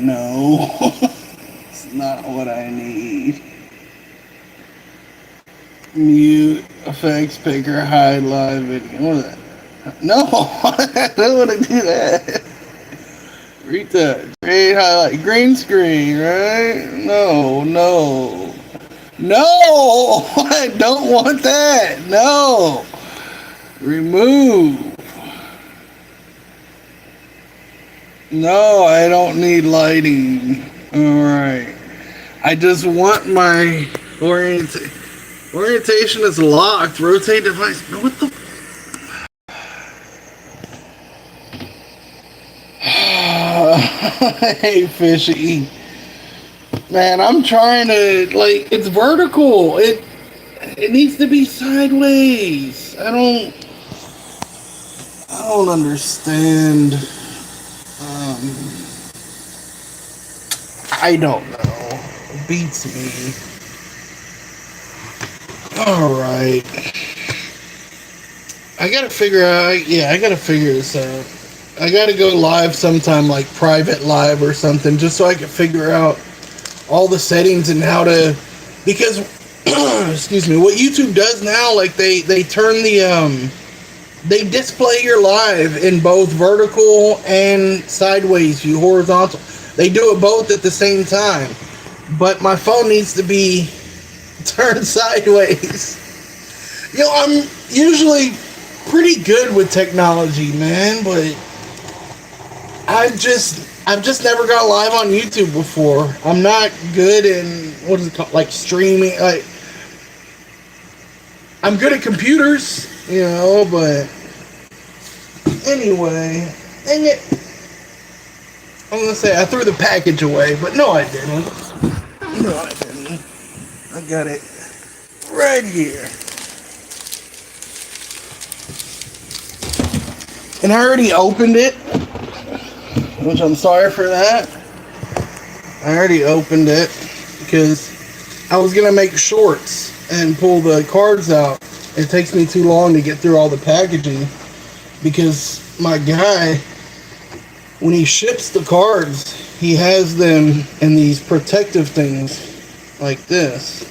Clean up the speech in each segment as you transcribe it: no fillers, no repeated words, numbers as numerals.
No. It's not what I need. Mute, effects, picker, hide, live video. What is that? No, I don't want to do that. Retouch, create, highlight, green screen, right? No, no. No! I don't want that! No! Remove. No, I don't need lighting. Alright. I just want my orientation is locked. Rotate device. What the? Hey, fishy. Man, I'm trying to, like, it's vertical. It needs to be sideways. I don't understand. I don't know. It beats me. Alright. I gotta figure out, yeah, I gotta figure this out. I gotta go live sometime, like private live or something, just so I can figure out all the settings and how to, because, excuse me, what YouTube does now, like they turn the, they display your live in both vertical and sideways view, horizontal. They do it both at the same time. But my phone needs to be turned sideways. You know, I'm usually pretty good with technology, man, but I've just never got live on YouTube before. I'm not good in, what is it called, like streaming. Like, I'm good at computers, you know, but anyway, dang it. I'm gonna say I threw the package away, but no, I didn't. No, I didn't. I got it right here. And I already opened it, which I'm sorry for that. I already opened it because I was gonna make shorts and pull the cards out. It takes me too long to get through all the packaging because my guy, when he ships the cards, he has them in these protective things like this.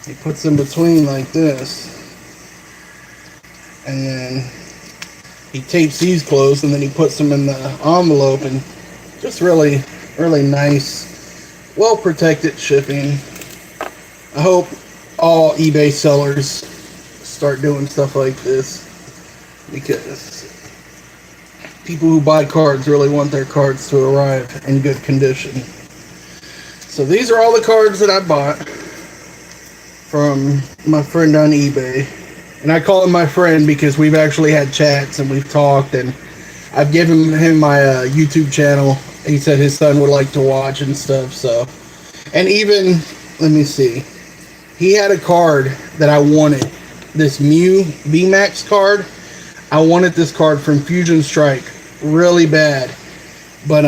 He puts them between like this. And then he tapes these closed and then he puts them in the envelope, and just really, really nice, well protected shipping. I hope all eBay sellers start doing stuff like this, because people who buy cards really want their cards to arrive in good condition. So these are all the cards that I bought from my friend on eBay. And I call him my friend because we've actually had chats and we've talked, and I've given him my YouTube channel. He said his son would like to watch and stuff, so. And even, let me see, he had a card that I wanted, this Mew VMAX card. I wanted this card from Fusion Strike really bad, but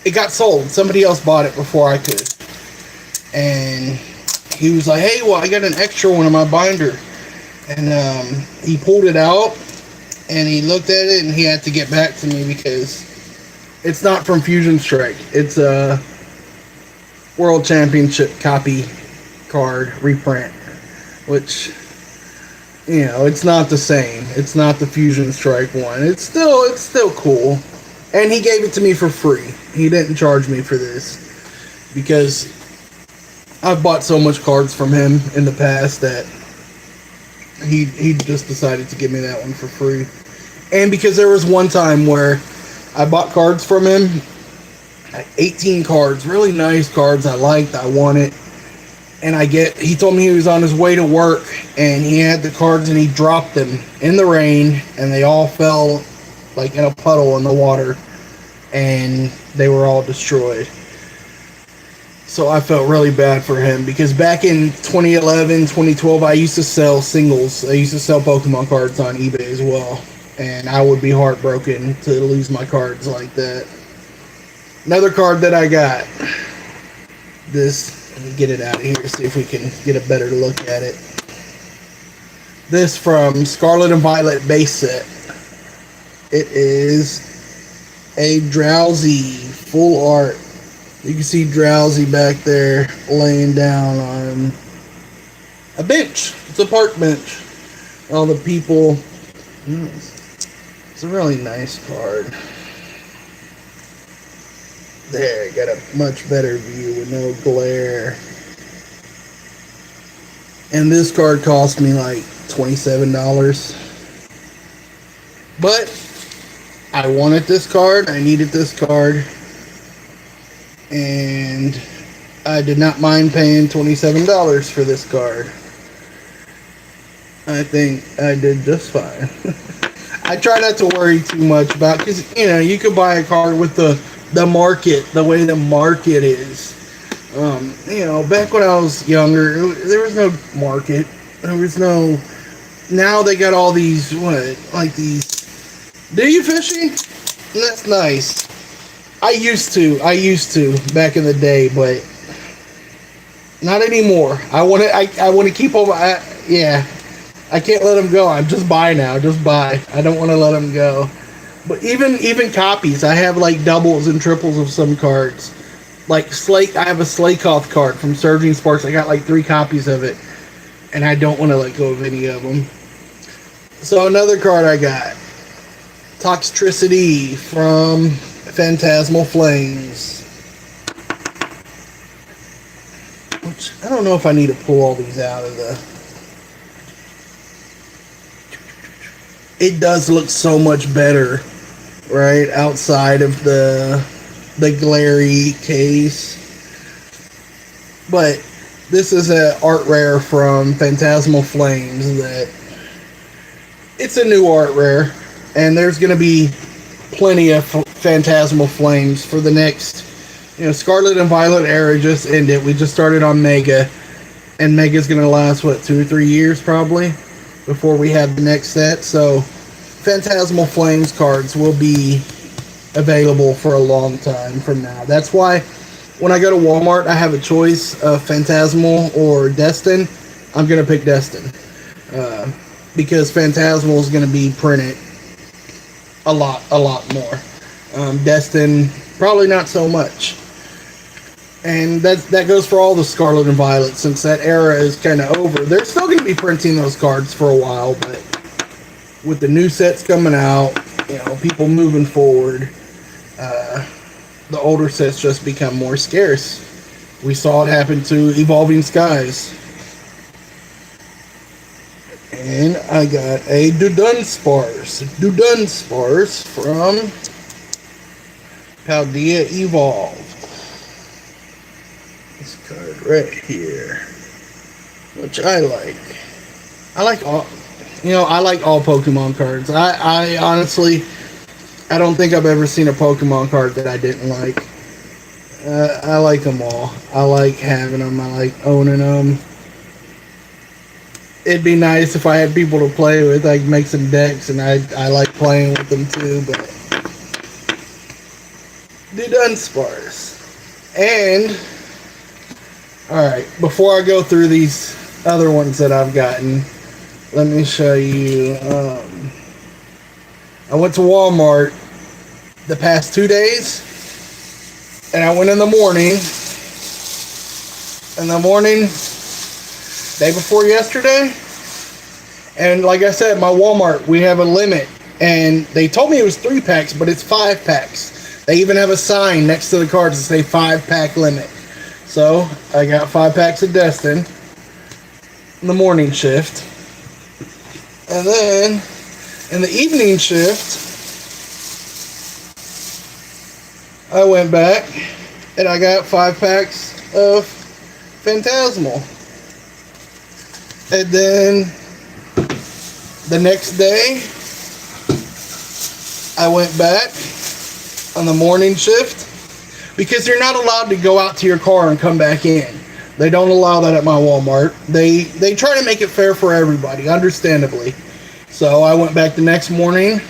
it got sold. Somebody else bought it before I could, and he was like, hey, well, I got an extra one in my binder. And he pulled it out and he looked at it, and he had to get back to me because it's not from Fusion Strike. It's a World Championship copy card reprint, which, you know, it's not the same. It's not the Fusion Strike one. It's still cool. And he gave it to me for free. He didn't charge me for this because I've bought so much cards from him in the past that he just decided to give me that one for free. And because there was one time where I bought cards from him, like 18 cards, really nice cards I liked, I wanted. And he told me he was on his way to work and he had the cards and he dropped them in the rain and they all fell like in a puddle in the water and they were all destroyed. So I felt really bad for him because back in 2011, 2012, I used to sell singles. I used to sell Pokemon cards on eBay as well. And I would be heartbroken to lose my cards like that. Another card that I got. This, let me get it out of here, see if we can get a better look at it. This from Scarlet and Violet base set. It is a Drowsy full art. You can see Drowsy back there laying down on a bench. It's a park bench. All the people. It's a really nice card. There, got a much better view with no glare. And this card cost me like $27. But I wanted this card. I needed this card. And I did not mind paying $27 for this card. I think I did just fine. I try not to worry too much about, because you could buy a card with the market, the way the market is. Back when I was younger, there was no market. There was no. Now they got all these these. Do you fishing? That's nice. I used to back in the day, but not anymore. I want to keep them. Yeah. I can't let them go. I'm just buy now. Just buy. I don't want to let them go. But even copies, I have like doubles and triples of some cards. Like Slake, I have a Slakoth card from Surging Sparks. I got like 3 copies of it, and I don't want to let go of any of them. So another card I got, Toxtricity from Phantasmal Flames. Which I don't know if I need to pull all these out of the. It does look so much better, right, outside of the glary case. But this is an art rare from Phantasmal Flames that it's a new art rare, and there's going to be plenty of Phantasmal Flames for the next, Scarlet and Violet era just ended. We just started on Mega, and Mega's going to last 2 or 3 years probably before we have the next set. So Phantasmal Flames cards will be available for a long time from now. That's why when I go to Walmart, I have a choice of Phantasmal or Destin. I'm going to pick Destin because Phantasmal is going to be printed a lot more. Destin, probably not so much. And that goes for all the Scarlet and Violet, since that era is kind of over. They're still going to be printing those cards for a while, but with the new sets coming out, people moving forward, the older sets just become more scarce. We saw it happen to Evolving Skies. And I got a Dudunsparce from Paldea Evolved. This card right here, which I like. I like all Pokemon cards. I honestly, I don't think I've ever seen a Pokemon card that I didn't like. I like them all. I like having them. I like owning them. It'd be nice if I had people to play with. I could make some decks, and I like playing with them too. But Dudunsparce. And alright, before I go through these other ones that I've gotten, let me show you. I went to Walmart the past 2 days, and I went in the morning. Day before yesterday, and like I said, my Walmart, we have a limit, and they told me it was 3 packs, but it's 5 packs. They even have a sign next to the cards that say 5-pack limit. So I got 5 packs of Destin in the morning shift, and then in the evening shift I went back and I got 5 packs of Phantasmal. And then the next day I went back on the morning shift, because you're not allowed to go out to your car and come back in. They don't allow that at my Walmart. They try to make it fair for everybody, understandably. So I went back the next morning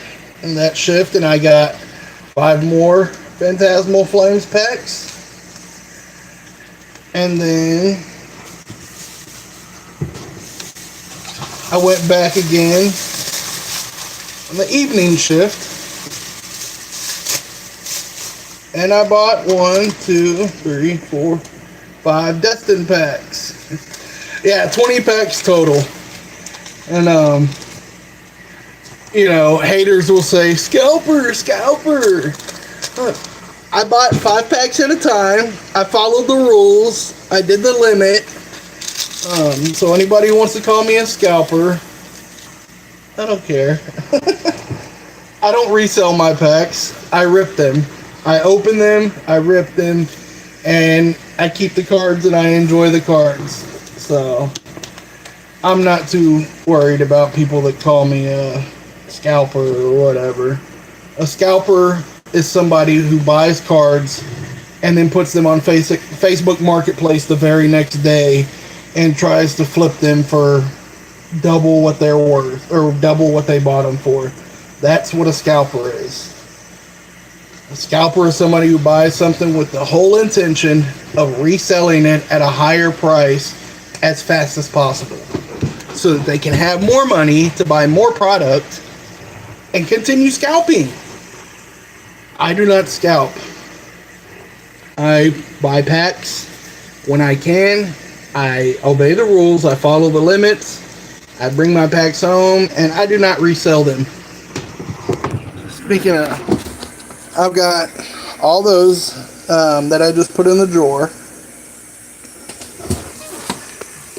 in that shift, and I got 5 more Phantasmal Flames packs. And then I went back again on the evening shift, And I bought 1, 2, 3, 4, 5 Destin packs. Yeah, 20 packs total. And you know, haters will say, scalper, scalper. I bought 5 packs at a time. I followed the rules. I did the limit. So anybody who wants to call me a scalper, I don't care. I don't resell my packs. I rip them. I open them, I rip them, and I keep the cards and I enjoy the cards. So I'm not too worried about people that call me a scalper or whatever. A scalper is somebody who buys cards and then puts them on Facebook Marketplace the very next day and tries to flip them for double what they're worth or double what they bought them for. That's what a scalper is. A scalper is somebody who buys something with the whole intention of reselling it at a higher price as fast as possible so that they can have more money to buy more product and continue scalping. I do not scalp. I buy packs when I can. I obey the rules. I follow the limits. I bring my packs home, and I do not resell them. Speaking of, I've got all those that I just put in the drawer.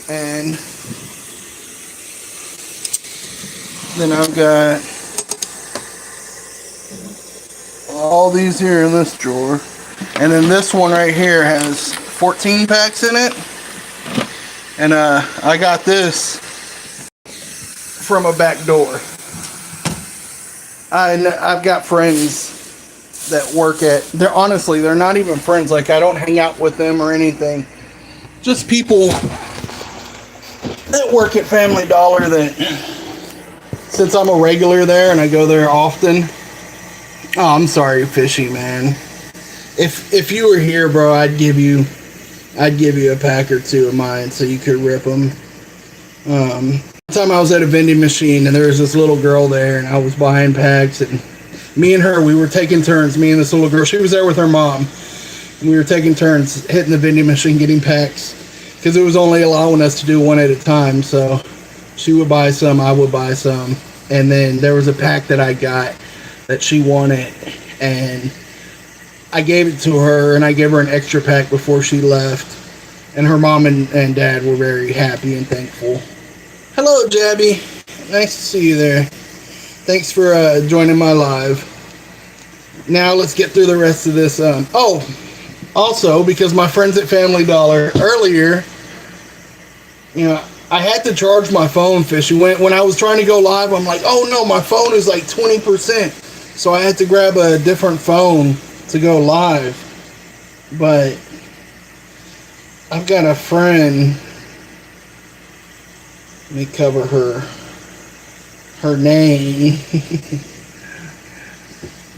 And then I've got all these here in this drawer. And then this one right here has 14 packs in it. And I got this from a back door. I've got friends that work at, they're not even friends. Like, I don't hang out with them or anything. Just people that work at Family Dollar that, since I'm a regular there and I go there often. Oh, I'm sorry, Fishy, man. If you were here, bro, I'd give you a pack or two of mine so you could rip them. One time I was at a vending machine and there was this little girl there and I was buying packs, and me and her, we were taking turns. Me and this little girl, she was there with her mom, and we were taking turns hitting the vending machine getting packs because it was only allowing us to do one at a time. So she would buy some, I would buy some, and then there was a pack that I got that she wanted, and I gave it to her, and I gave her an extra pack before she left. And her mom and dad were very happy and thankful. Hello, Jabby. Nice to see you there. Thanks for joining my live. Now let's get through the rest of this. Also, because my friends at Family Dollar earlier, you know, I had to charge my phone, Fishy. When I was trying to go live, I'm like, oh no, my phone is like 20%. So I had to grab a different phone to go live. But I've got a friend, let me cover her name.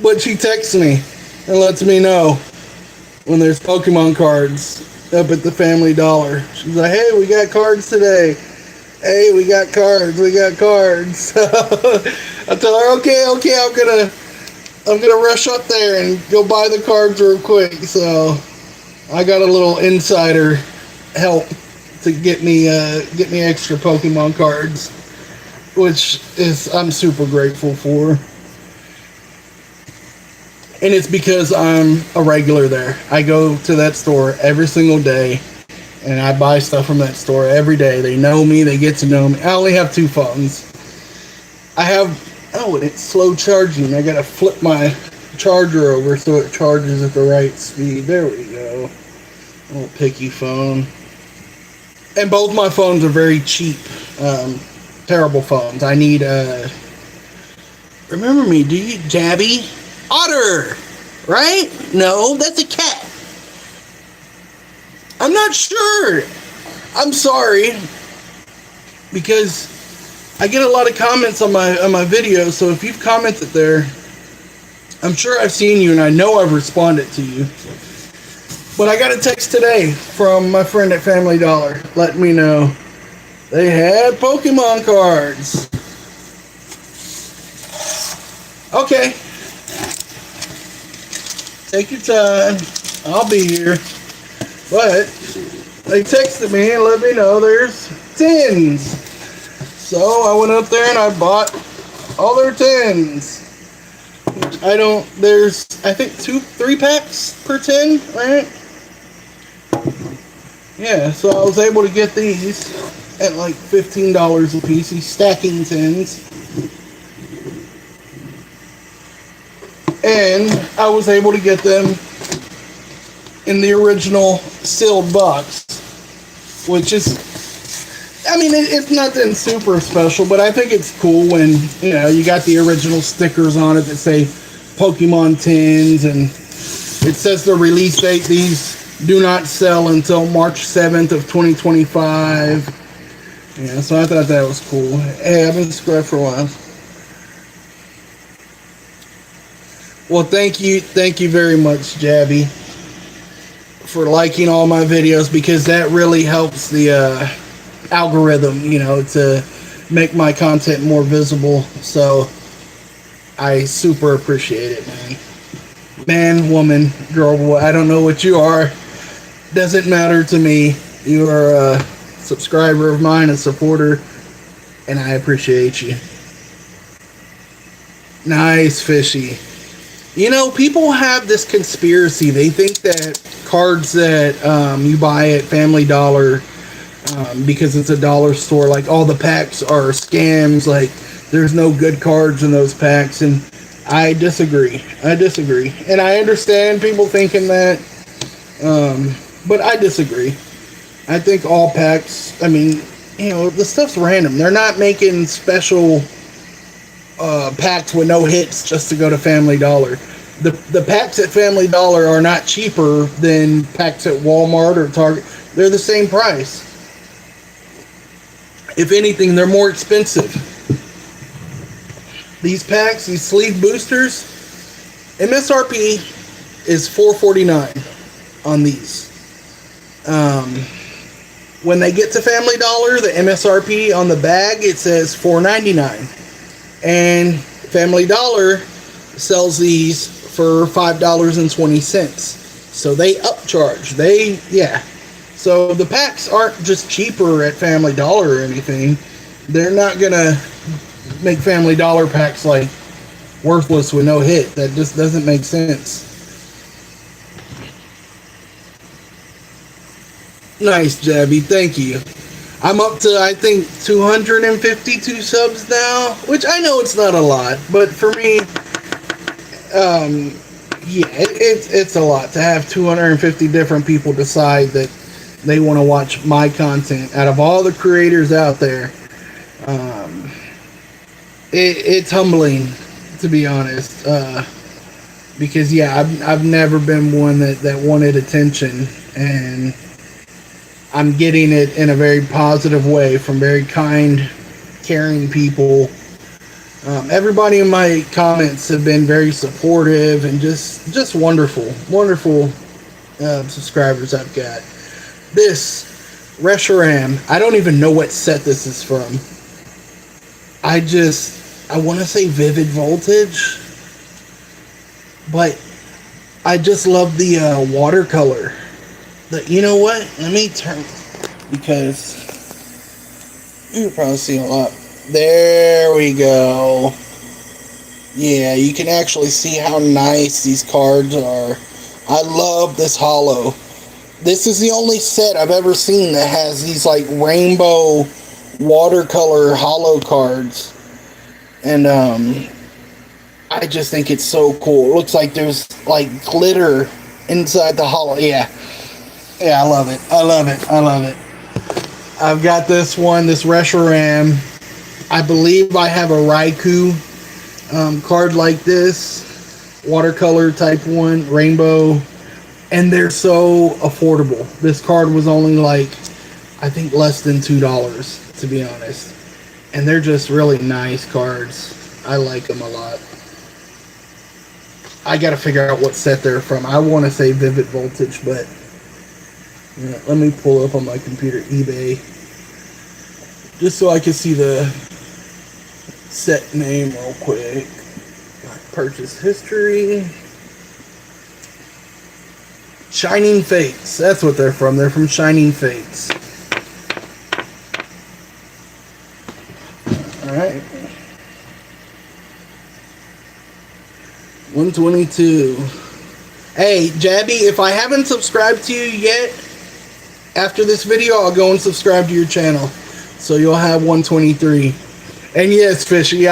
But she texts me and lets me know when there's Pokemon cards up at the Family Dollar. She's like, hey, we got cards today. Hey, we got cards. I tell her, okay, I'm gonna rush up there and go buy the cards real quick. So I got a little insider help to get me extra Pokemon cards, which is I'm super grateful for. And it's because I'm a regular there. I go to that store every single day, and I buy stuff from that store every day. They know me. They get to know me. I only have 2 phones. And it's slow charging. I gotta flip my charger over so it charges at the right speed. There we go. Little picky phone. And both my phones are very cheap. Terrible phones. I need remember me, do you, Jabby? Otter, right? No, that's a cat. I'm not sure. I'm sorry, because I get a lot of comments on my videos. So if you've commented there, I'm sure I've seen you and I know I've responded to you. But I got a text today from my friend at Family Dollar letting me know they had Pokemon cards. Okay. Take your time. I'll be here. But they texted me and let me know there's tins. So I went up there and I bought all their tins. There's, I think, 3 packs per tin, right? Yeah, so I was able to get these at like $15 a piece, these stacking tins. And I was able to get them in the original sealed box, which is, I mean, it's nothing super special, but I think it's cool when, you know, you got the original stickers on it that say Pokemon tins, and it says the release date. These do not sell until March 7th of 2025. Yeah, so I thought that was cool. Hey, I've been subscribed for a while. Well, thank you very much, Jabby, for liking all my videos, because that really helps the algorithm, you know, to make my content more visible. So I super appreciate it, man. Man, woman, girl, boy, I don't know what you are. Doesn't matter to me. You are a subscriber of mine, a supporter, and I appreciate you. Nice, Fishy. You know, people have this conspiracy. They think that cards that you buy at Family Dollar, because it's a dollar store, like all the packs are scams, like there's no good cards in those packs, and I disagree. And I understand people thinking that, but I disagree. I think all packs, I mean, you know, the stuff's random. They're not making special packs with no hits just to go to Family Dollar. The packs at Family Dollar are not cheaper than packs at Walmart or Target. They're the same price. If anything, they're more expensive. These packs, these sleeve boosters, MSRP is $4.49 on these. When they get to Family Dollar, the MSRP on the bag, it says $4.99. And Family Dollar sells these for $5.20. So they upcharge. So the packs aren't just cheaper at Family Dollar or anything. They're not gonna make Family Dollar packs like worthless with no hit. That just doesn't make sense. Nice, Jabby. Thank you. I'm up to, I think, 252 subs now, which I know it's not a lot, but for me, it's a lot to have 250 different people decide that they want to watch my content. Out of all the creators out there, it's humbling, to be honest, because I've never been one that wanted attention, and I'm getting it in a very positive way from very kind, caring people. Everybody in my comments have been very supportive and just wonderful subscribers I've got. This Reshiram, I don't even know what set this is from. I want to say Vivid Voltage, but I just love the watercolor. You know what? Let me turn, because you can probably see a lot. There we go. Yeah, you can actually see how nice these cards are. I love this holo. This is the only set I've ever seen that has these like rainbow watercolor holo cards. And I just think it's so cool. It looks like there's like glitter inside the holo. Yeah, I love it. I've got this one, this Reshiram. I believe I have a Raikou card like this, watercolor type one, rainbow, and they're so affordable. This card was only like, I think less than $2, to be honest. And they're just really nice cards. I like them a lot. I gotta figure out what set they're from. I want to say Vivid Voltage, but yeah, let me pull up on my computer eBay just so I can see the set name real quick. Purchase history. Shining Fates. That's what they're from. They're from Shining Fates. Alright. 122. Hey, Jabby, if I haven't subscribed to you yet, after this video, I'll go and subscribe to your channel. So you'll have 123. And yes, Fishy,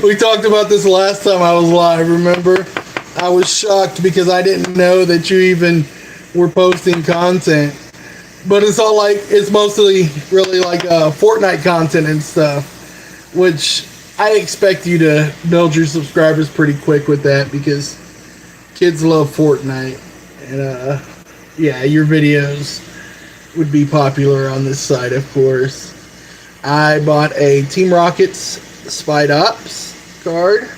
we talked about this last time I was live, remember? I was shocked because I didn't know that you even were posting content. But it's all like, it's mostly really like Fortnite content and stuff, which I expect you to build your subscribers pretty quick with that because kids love Fortnite. And yeah, your videos would be popular on this side, of course. I bought a Team Rocket's Spied Ops card,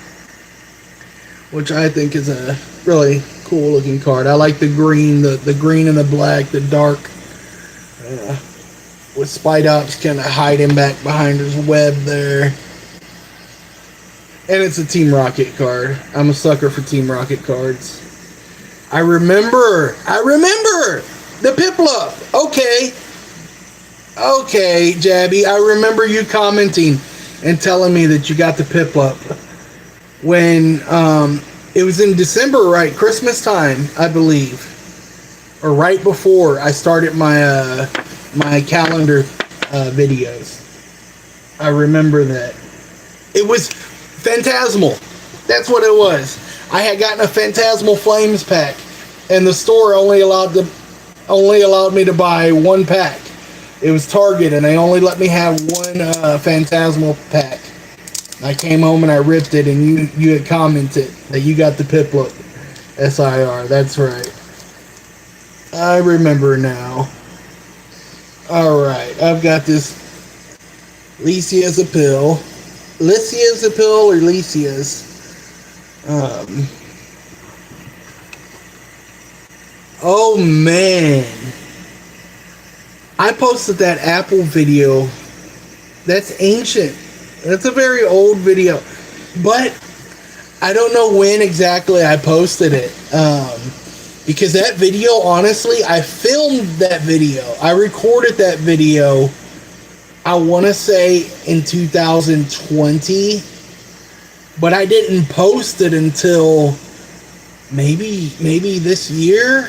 which I think is a really cool looking card. I like the green, the green and the black, the dark, with Spied Ops kind of hiding back behind his web there. And it's a Team Rocket card. I'm a sucker for Team Rocket cards. I remember the Piplup. Okay, Jabby, I remember you commenting and telling me that you got the Piplup when it was in December, right? Christmas time, I believe, or right before I started my my calendar videos. I remember that. It was Phantasmal. That's what it was. I had gotten a Phantasmal Flames pack, and the store only allowed me to buy one pack. It was Target, and they only let me have one Phantasmal pack. I came home and I ripped it, and you had commented that you got the Piplup SIR. That's right. I remember now. Alright, I've got this Lysia's Appeal. Lysia's Appeal or Lysia's? Oh man. I posted that Apple video. That's ancient. That's a very old video. But I don't know when exactly I posted it. Because that video, honestly, I filmed that video. I recorded that video, I want to say in 2020. But I didn't post it until maybe this year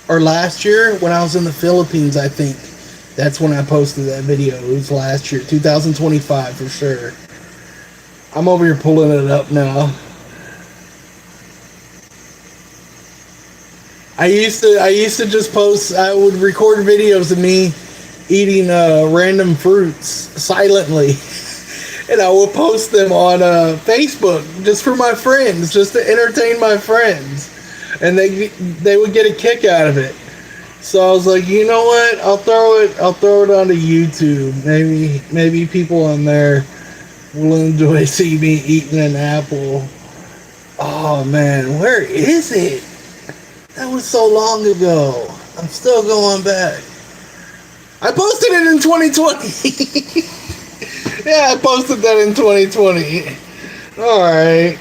or last year when I was in the Philippines, I think. That's when I posted that video. It was last year, 2025 for sure. I'm over here pulling it up now. I used to just post, I would record videos of me eating random fruits silently. And I would post them on Facebook just for my friends, just to entertain my friends. And they would get a kick out of it. So I was like, you know what? I'll throw it onto YouTube. Maybe people on there will enjoy seeing me eating an apple. Oh man, where is it? That was so long ago. I'm still going back. I posted it in 2020. Yeah, I posted that in 2020. Alright.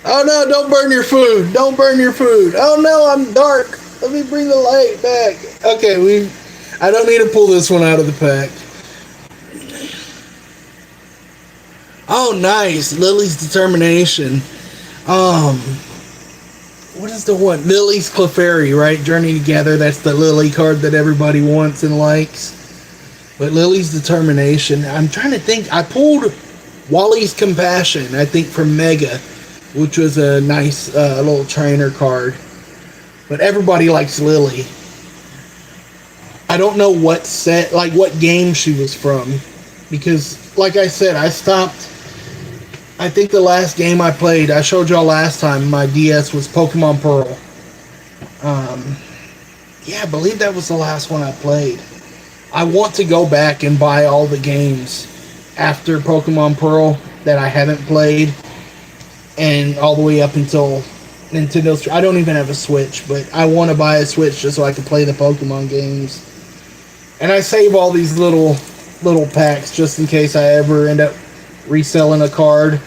Oh no, don't burn your food. Don't burn your food. Oh no, I'm dark. Let me bring the light back. Okay, I don't need to pull this one out of the pack. Oh, nice. Lily's Determination. What is the one? Lily's Clefairy, right? Journey Together. That's the Lily card that everybody wants and likes. But Lily's Determination. I'm trying to think. I pulled Wally's Compassion, I think, from Mega, which was a nice little trainer card. But everybody likes Lily. I don't know what set, like what game she was from. Because, like I said, I stopped. I think the last game I played, I showed y'all last time, my DS was Pokemon Pearl. Yeah, I believe that was the last one I played. I want to go back and buy all the games after Pokemon Pearl that I haven't played. And all the way up until Nintendo's. I don't even have a Switch, but I want to buy a Switch just so I can play the Pokemon games. And I save all these little packs just in case I ever end up reselling a card.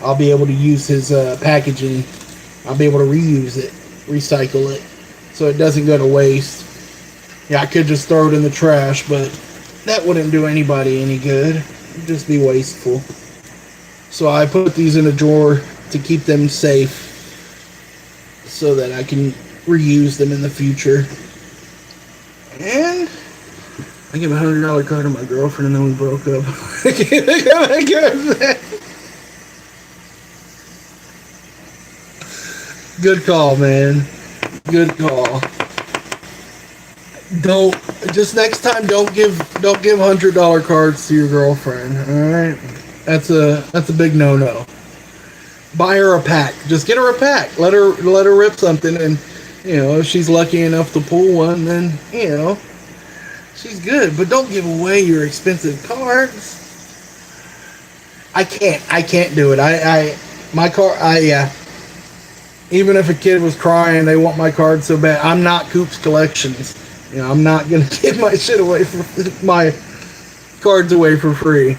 I'll be able to use his packaging. I'll be able to reuse it, recycle it, so it doesn't go to waste. Yeah, I could just throw it in the trash, but that wouldn't do anybody any good. It'd just be wasteful. So I put these in a drawer to keep them safe so that I can reuse them in the future. And I gave a $100 card to my girlfriend and then we broke up. Good call, man. Good call. Don't, just next time, don't give $100 cards to your girlfriend. All right, that's a big no-no. Buy her a pack. Just get her a pack. Let her rip something, and if she's lucky enough to pull one, then she's good. But don't give away your expensive cards. I can't do it. Even if a kid was crying, they want my card so bad. I'm not Coop's Collections. I'm not gonna give my shit away my cards away for free.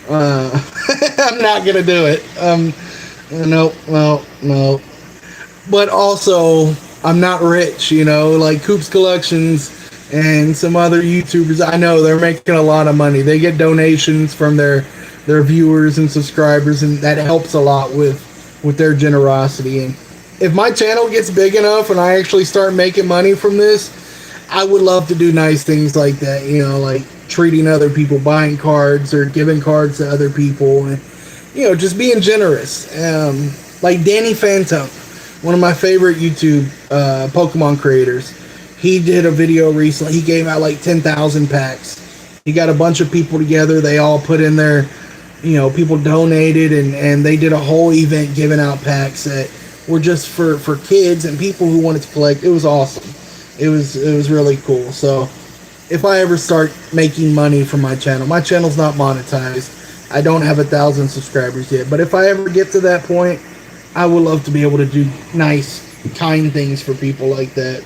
I'm not gonna do it. No. But also, I'm not rich. Like Coop's Collections and some other YouTubers. I know they're making a lot of money. They get donations from their viewers and subscribers, and that helps a lot with their generosity. And if my channel gets big enough and I actually start making money from this, I would love to do nice things like that, like treating other people, buying cards or giving cards to other people, and just being generous. Like Danny Phantom, one of my favorite YouTube Pokemon creators, he did a video recently. He gave out like 10,000 packs. He got a bunch of people together. They all put in their, people donated, and they did a whole event giving out packs that were just for kids and people who wanted to collect. It was awesome. It was really cool. So if I ever start making money from my channel's not monetized. I don't have 1,000 subscribers yet, but if I ever get to that point, I would love to be able to do nice, kind things for people like that,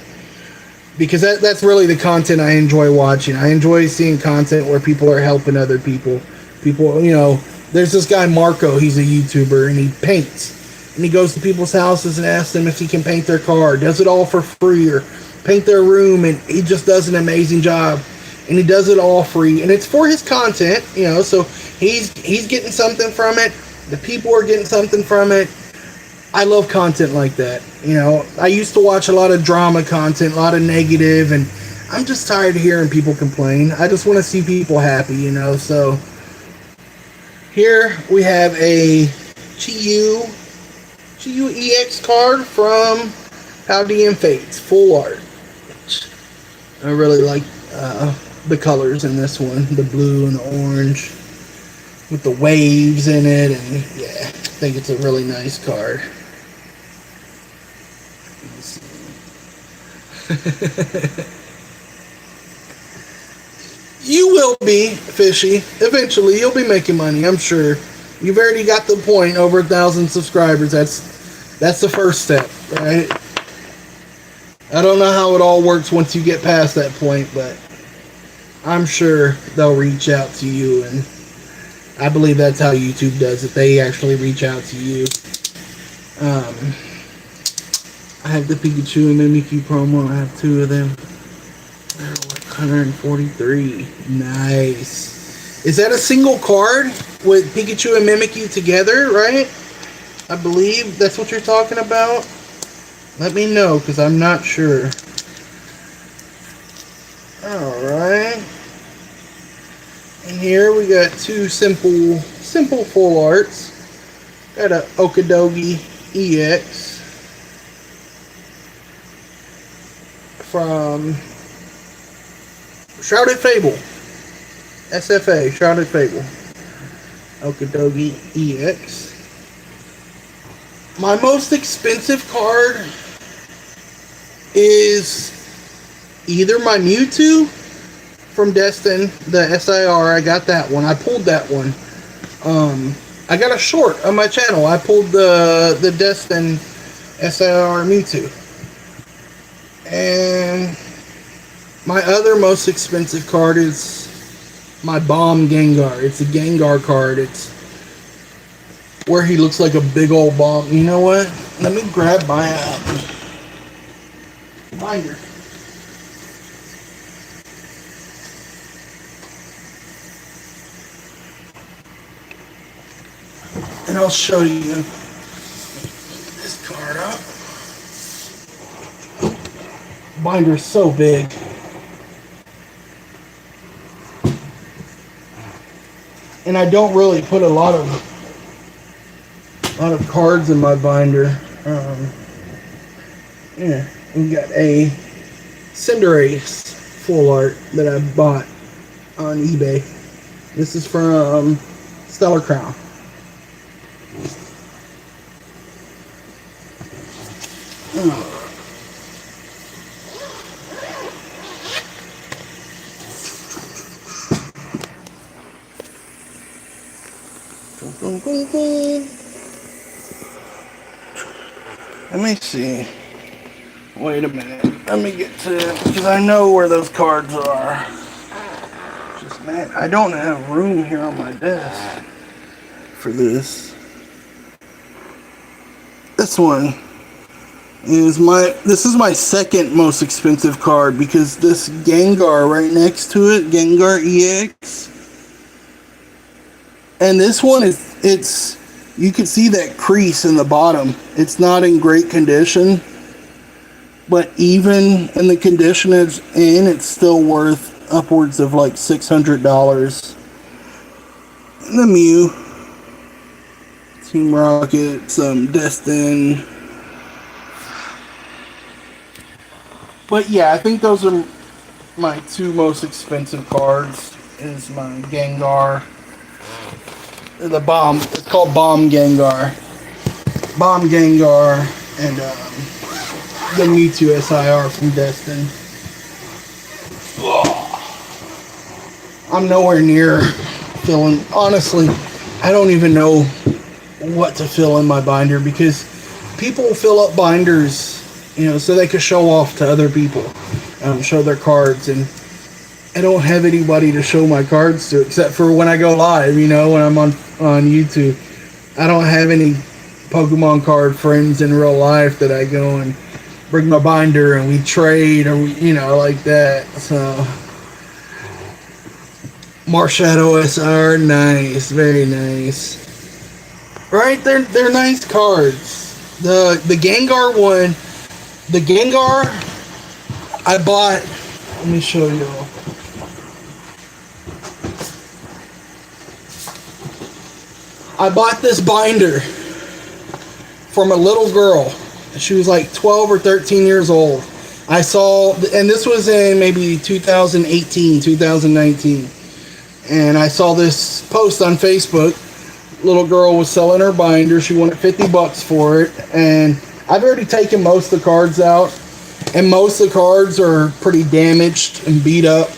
because that's really the content I enjoy watching. I enjoy seeing content where people are helping other people. There's this guy Marco, he's a YouTuber, and he paints, and he goes to people's houses and asks them if he can paint their car, does it all for free, or paint their room, and he just does an amazing job, and he does it all free, and it's for his content, so he's getting something from it, the people are getting something from it. I love content like that. I used to watch a lot of drama content, a lot of negative, and I'm just tired of hearing people complain. I just want to see people happy, so here we have a Chiyu EX card from Paldean Fates, full art. I really like the colors in this one, the blue and the orange with the waves in it, and yeah, I think it's a really nice card. You will be, Fishy. Eventually, you'll be making money, I'm sure. You've already got the point, over 1,000 subscribers. That's the first step, right? I don't know how it all works once you get past that point, but I'm sure they'll reach out to you, and I believe that's how YouTube does it. They actually reach out to you. I have the Pikachu and Mimikyu promo. I have 2 of them. They're like 143. Nice. Is that a single card with Pikachu and Mimikyu together, right? I believe that's what you're talking about. Let me know, because I'm not sure. Alright. And here we got 2 simple full arts. Got a Okadogi EX from Shrouded Fable. SFA, Shrouded Fable. Okadogi EX. My most expensive card is either my Mewtwo from Destin, the SIR. I got that one. I pulled that one. I got a short on my channel. I pulled the Destin SIR Mewtwo. And my other most expensive card is my Bomb Gengar. It's a Gengar card. It's where he looks like a big old bomb. You know what? Let me grab my binder. And I'll show you this card up. Binder's so big. And I don't really put a lot of cards in my binder. Yeah, we got a Cinderace full art that I bought on eBay. This is from Stellar Crown. Let me see. Wait a minute. Let me get to it because I know where those cards are. Just man, I don't have room here on my desk for this. This one is this is my second most expensive card because this Gengar right next to it, Gengar EX. And this one you can see that crease in the bottom. It's not in great condition, but even in the condition it's in, it's still worth upwards of like $600. And the Mew, Team Rocket, some Destin. But yeah, I think those are my two most expensive cards. Is my Gengar. The bomb, it's called Bomb Gengar. Bomb Gengar and the Mewtwo SIR from Destin. I'm nowhere near filling, honestly, I don't even know what to fill in my binder because people fill up binders, so they could show off to other people, show their cards, and I don't have anybody to show my cards to except for when I go live, when I'm on YouTube. I don't have any Pokemon card friends in real life that I go and bring my binder and we trade or, like that. So, Marshadow SR, nice, very nice. Right, they're nice cards. The Gengar one, the Gengar I bought, let me show you all. I bought this binder from a little girl. She was like 12 or 13 years old. I saw, and this was in maybe 2018, 2019. And I saw this post on Facebook. Little girl was selling her binder. She wanted $50 for it. And I've already taken most of the cards out. And most of the cards are pretty damaged and beat up.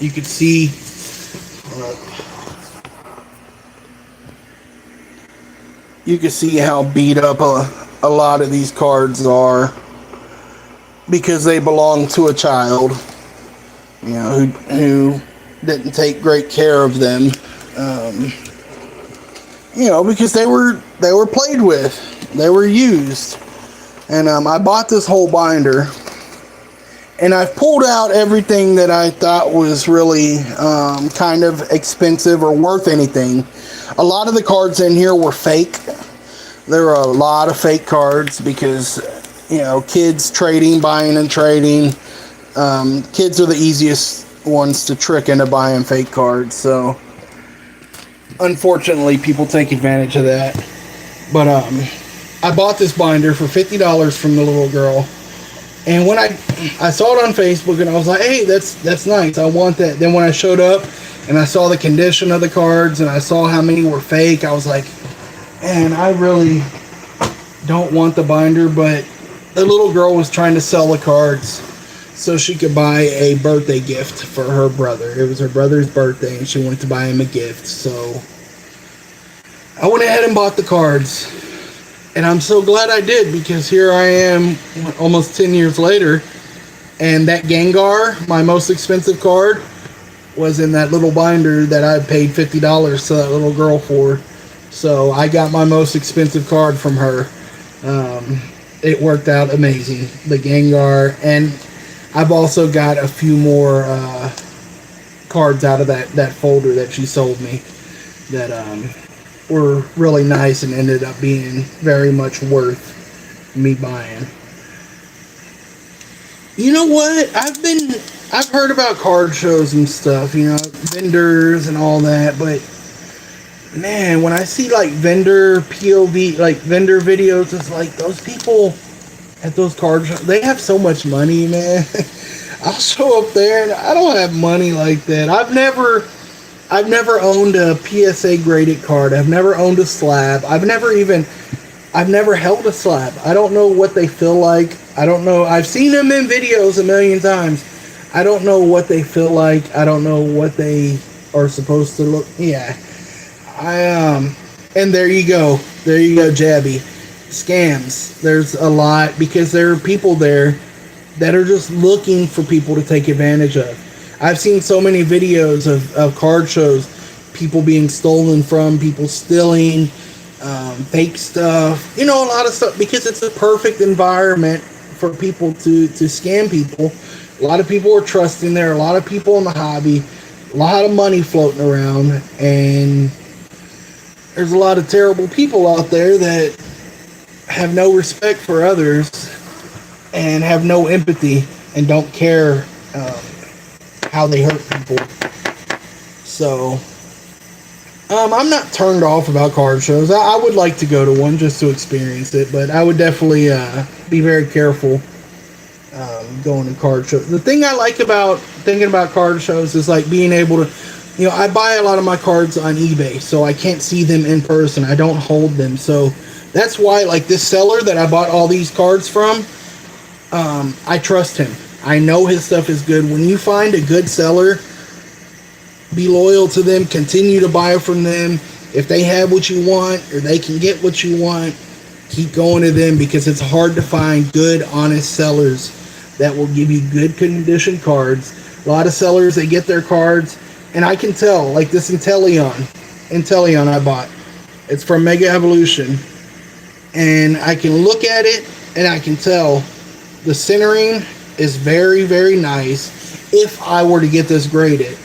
You could see... you can see how beat up a lot of these cards are because they belong to a child, who didn't take great care of them, because they were played with, they were used, and I bought this whole binder, and I've pulled out everything that I thought was really kind of expensive or worth anything. A lot of the cards in here were fake. There are a lot of fake cards because, kids buying and trading. Kids are the easiest ones to trick into buying fake cards. So, unfortunately, people take advantage of that. But I bought this binder for $50 from the little girl. And when I saw it on Facebook and I was like, hey, that's nice. I want that. Then when I showed up and I saw the condition of the cards and I saw how many were fake, I was like, man, I really don't want the binder. But the little girl was trying to sell the cards so she could buy a birthday gift for her brother. It was her brother's birthday and she wanted to buy him a gift. So I went ahead and bought the cards. And I'm so glad I did because here I am almost 10 years later. And that Gengar, my most expensive card, was in that little binder that I paid $50 to that little girl for. So I got my most expensive card from her. It worked out amazing. The Gengar, and I've also got a few more cards out of that folder that she sold me that were really nice and ended up being very much worth me buying. You know what? I've heard about card shows and stuff, you know, vendors and all that, but man, when I see like vendor POV, like vendor videos, it's like those people at those card shows, they have so much money, man. I'll show up there and I don't have money like that. I've never owned a PSA graded card. I've never owned a slab. I've never held a slab. I don't know what they feel like. I don't know. I've seen them in videos a million times. I don't know what they feel like. I don't know what they are supposed to look. Yeah. And there you go. There you go, Jabby. Scams. There's a lot because there are people there that are just looking for people to take advantage of. I've seen so many videos of card shows, people being stolen from, people stealing, fake stuff, you know, a lot of stuff, because it's a perfect environment for people to scam people. A lot of people are trusting there, a lot of people in the hobby, a lot of money floating around, and there's a lot of terrible people out there that have no respect for others and have no empathy and don't care how they hurt people. So I'm not turned off about card shows. I would like to go to one just to experience it, but I would definitely be very careful going to card shows. The thing I like about thinking about card shows is like being able to, you know, I buy a lot of my cards on eBay, so I can't see them in person. I don't hold them. So that's why, like, this seller that I bought all these cards from, I trust him. I know his stuff is good. When you find a good seller, be loyal to them, continue to buy from them. If they have what you want or they can get what you want, keep going to them, because it's hard to find good, honest sellers that will give you good condition cards. A lot of sellers, they get their cards, and I can tell, like this Inteleon I bought. It's from Mega Evolution, and I can look at it and I can tell the centering is very, very nice. If I were to get this graded,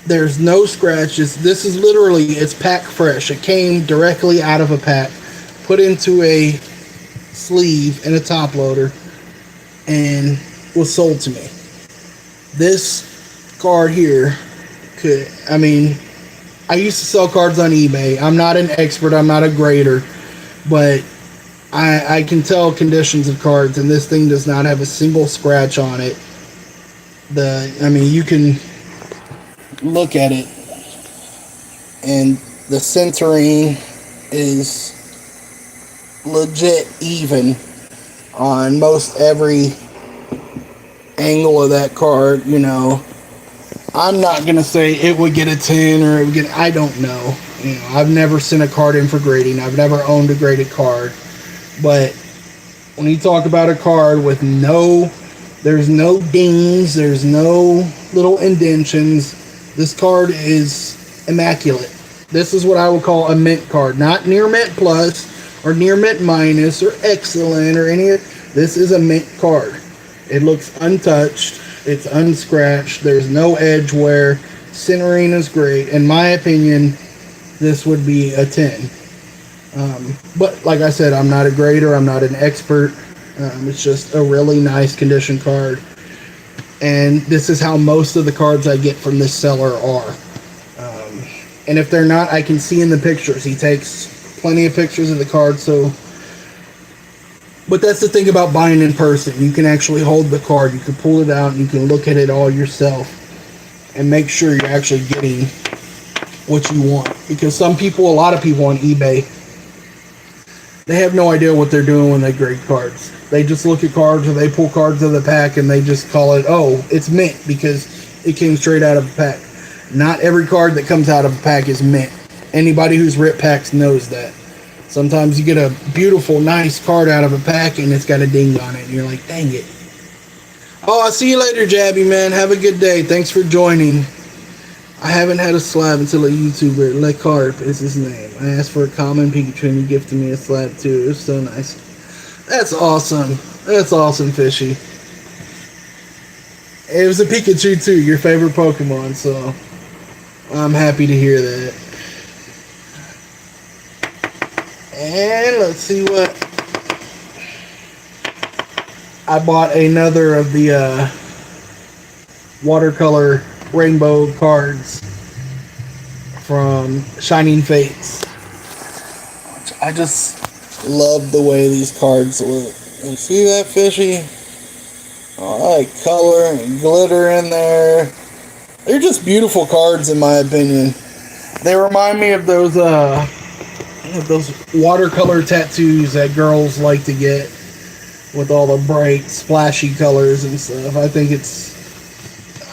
there's no scratches. This is literally, it's pack fresh. It came directly out of a pack, put into a sleeve and a top loader, and was sold to me. This card here could, I mean, I used to sell cards on eBay. I'm not an expert, I'm not a grader, but I can tell conditions of cards, and this thing does not have a single scratch on it. I mean, you can look at it, and the centering is legit even on most every angle of that card. You know, I'm not gonna say it would get a 10 or it would get, I don't know. You know, I've never sent a card in for grading. I've never owned a graded card. But when you talk about a card with there's no dings, there's no little indentions, this card is immaculate. This is what I would call a mint card, not near mint plus or near mint minus or excellent or any of. This is a mint card. It looks untouched, it's unscratched, there's no edge wear, centering is great. In my opinion, this would be a 10. But like I said, I'm not a grader, I'm not an expert. It's just a really nice condition card. And this is how most of the cards I get from this seller are. And if they're not, I can see in the pictures. He takes plenty of pictures of the card. So, but that's the thing about buying in person. You can actually hold the card. You can pull it out and you can look at it all yourself and make sure you're actually getting what you want. Because a lot of people on eBay, they have no idea what they're doing when they grade cards. They just look at cards or they pull cards out of the pack and they just call it, oh, it's mint because it came straight out of a pack. Not every card that comes out of a pack is mint. Anybody who's ripped packs knows that. Sometimes you get a beautiful, nice card out of a pack and it's got a ding on it and you're like, dang it. Oh, I'll see you later, Jabby, man. Have a good day. Thanks for joining. I haven't had a slab until a YouTuber, LeCarp is his name. I asked for a common Pikachu and he gifted me a slab too. It was so nice. That's awesome. That's awesome, Fishy. It was a Pikachu too, your favorite Pokemon, so I'm happy to hear that. And let's see what... I bought another of the watercolor rainbow cards from Shining Fates. I just love the way these cards look. You see that, Fishy? Oh, I like color and glitter in there. They're just beautiful cards in my opinion. They remind me of those watercolor tattoos that girls like to get with all the bright splashy colors and stuff. I think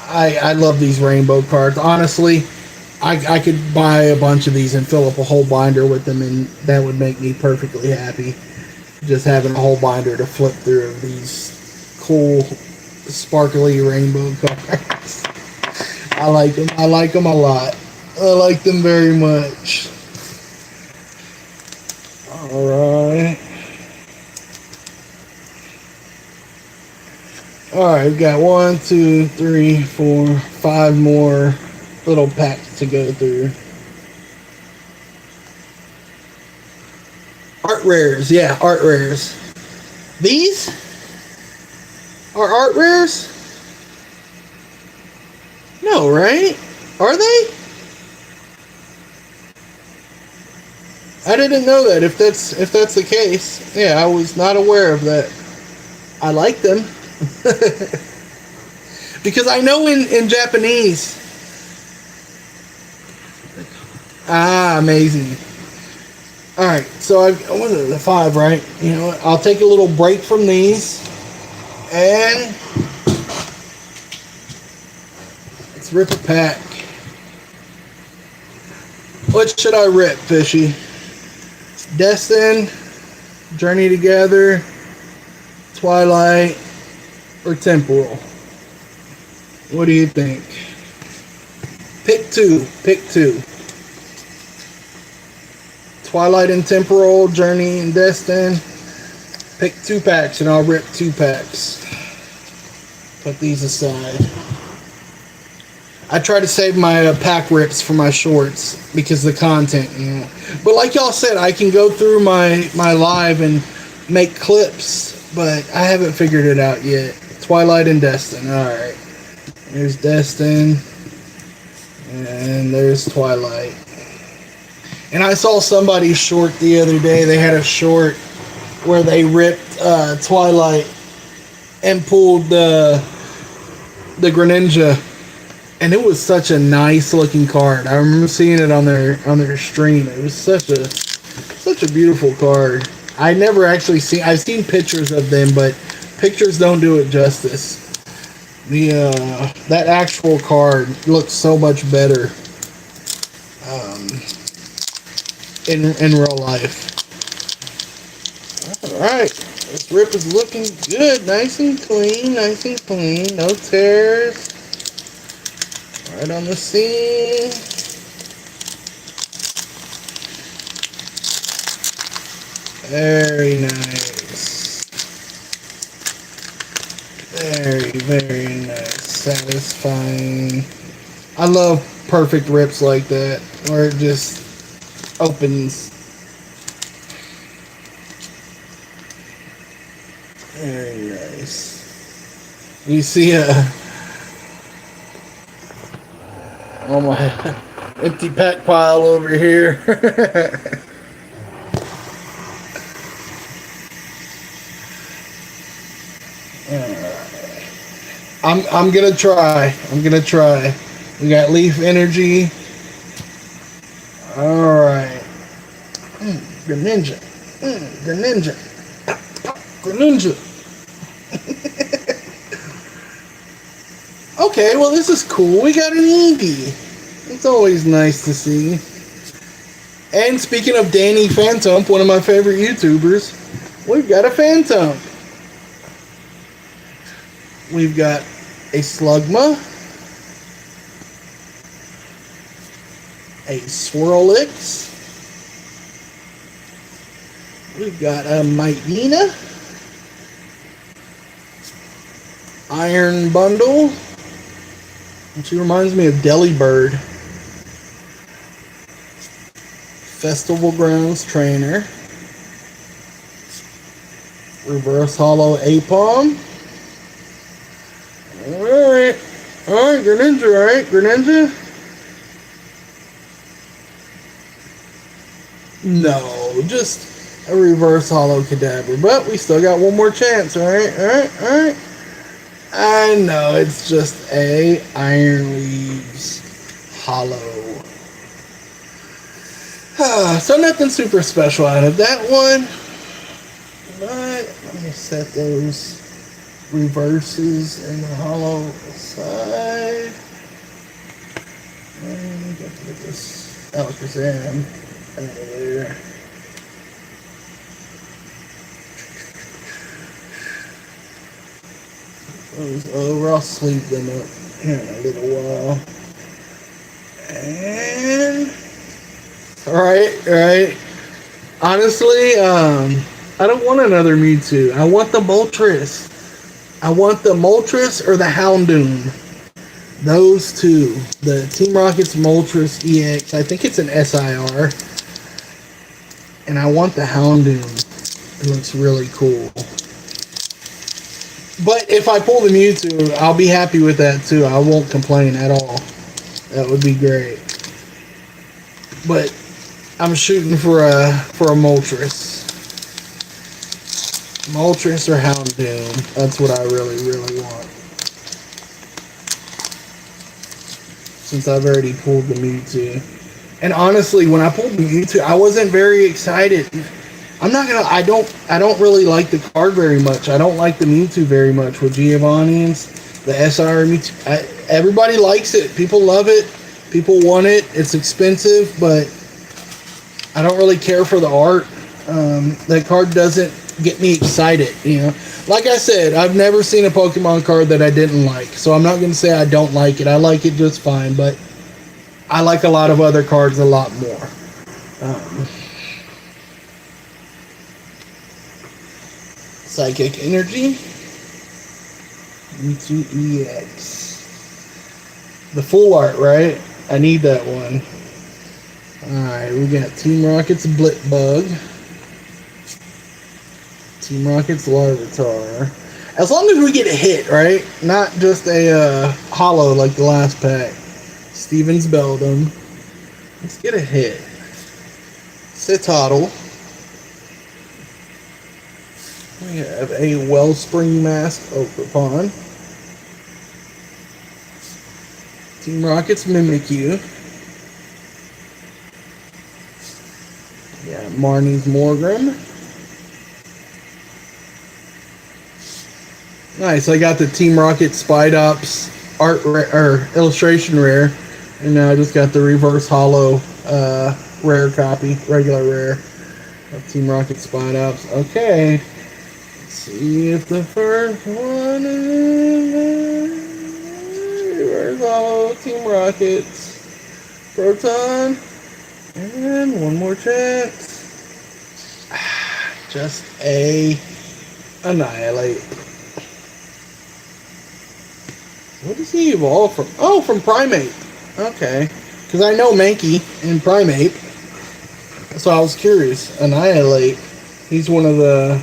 I love these rainbow cards. Honestly, I could buy a bunch of these and fill up a whole binder with them, and that would make me perfectly happy. Just having a whole binder to flip through of these cool, sparkly rainbow cards. I like them. I like them a lot. I like them very much. Alright. Alright, we've got 1, 2, 3, 4, 5 more little packs to go through. Art rares, yeah, art rares. These are art rares? No, right? Are they? I didn't know that. If that's the case, yeah, I was not aware of that. I like them. Because I know in Japanese. Ah, amazing. Alright, so I what is it, the 5, right? You know what? I'll take a little break from these. And let's rip a pack. What should I rip, Fishy? Destin, Journey Together, Twilight, or Temporal? What do you think? Pick two. Pick two. Twilight and Temporal, Journey and Destin. Pick 2 packs and I'll rip 2 packs. Put these aside. I try to save my pack rips for my shorts because of the content, you know. But like y'all said, I can go through my live and make clips, but I haven't figured it out yet. Twilight and Destin. Alright. There's Destin. And there's Twilight. And I saw somebody's short the other day. They had a short where they ripped Twilight and pulled the Greninja. And it was such a nice looking card. I remember seeing it on their stream. It was such a beautiful card. I never actually I've seen pictures of them, but pictures don't do it justice. That actual card looks so much better in real life. Alright, this rip is looking good, nice and clean, no tears. Right on the seam. Very nice. Very nice. Satisfying. I love perfect rips like that, where it just opens. Very nice. You see oh my empty pack pile over here. I'm gonna try. We got Leaf Energy. Alright. Greninja. Greninja. Okay, well this is cool. We got an Eevee. It's always nice to see. And speaking of Danny Phantom, one of my favorite YouTubers, we've got a Phantom. We've got a Slugma, a Swirlix, we've got a Mightyena, Iron Bundle, which reminds me of Delibird, Festival Grounds Trainer, Reverse Hollow Apom. Alright, Greninja, right? Greninja? No, just a Reverse Hollow Kadabra. But we still got one more chance, alright. I know, it's just a Iron Leaves Hollow. So nothing super special out of that one. But let me set those reverses in the hollow side. And get this Alakazam out of there. Those over, I'll sleeve them up here in a little while. And Alright. Honestly, I don't want another Mewtwo. I want the Moltres. I want the Moltres or the Houndoom. Those two. The Team Rocket's Moltres EX. I think it's an SIR. And I want the Houndoom. It looks really cool. But if I pull the Mewtwo, I'll be happy with that too. I won't complain at all. That would be great. But I'm shooting for a Moltres. Moltres or Houndoom. That's what I really want. Since I've already pulled the Mewtwo. And honestly, when I pulled the Mewtwo, I wasn't very excited. I'm not gonna. I don't really like the card very much. I don't like the Mewtwo very much with Giovanni's, the SR Mewtwo. Everybody likes it. People love it. People want it. It's expensive, but I don't really care for the art. That card doesn't get me excited, you know. Like I said, I've never seen a Pokemon card that I didn't like, so I'm not going to say I don't like it. I like it just fine, but I like a lot of other cards a lot more. Psychic Energy, Mewtwo EX. The full art, right? I need that one. Alright, we got Team Rocket's Blitbug. Team Rocket's Larvitar. As long as we get a hit, right? Not just a hollow like the last pack. Steven's Beldum. Let's get a hit. Citadel. We have a Wellspring Mask Okerpon. Team Rocket's Mimikyu. Yeah, Marnie's Morgrem. Nice, I got the Team Rocket Spidops art or illustration rare, and now I just got the reverse hollow rare copy, regular rare of Team Rocket Spidops. Okay, let's see if the first one is reverse hollow Team Rockets Proton. And one more chance. Just a Annihilate. What does he evolve from? Oh, from Primate. Okay. Because I know Mankey and Primate. So I was curious. Annihilate. He's one of the...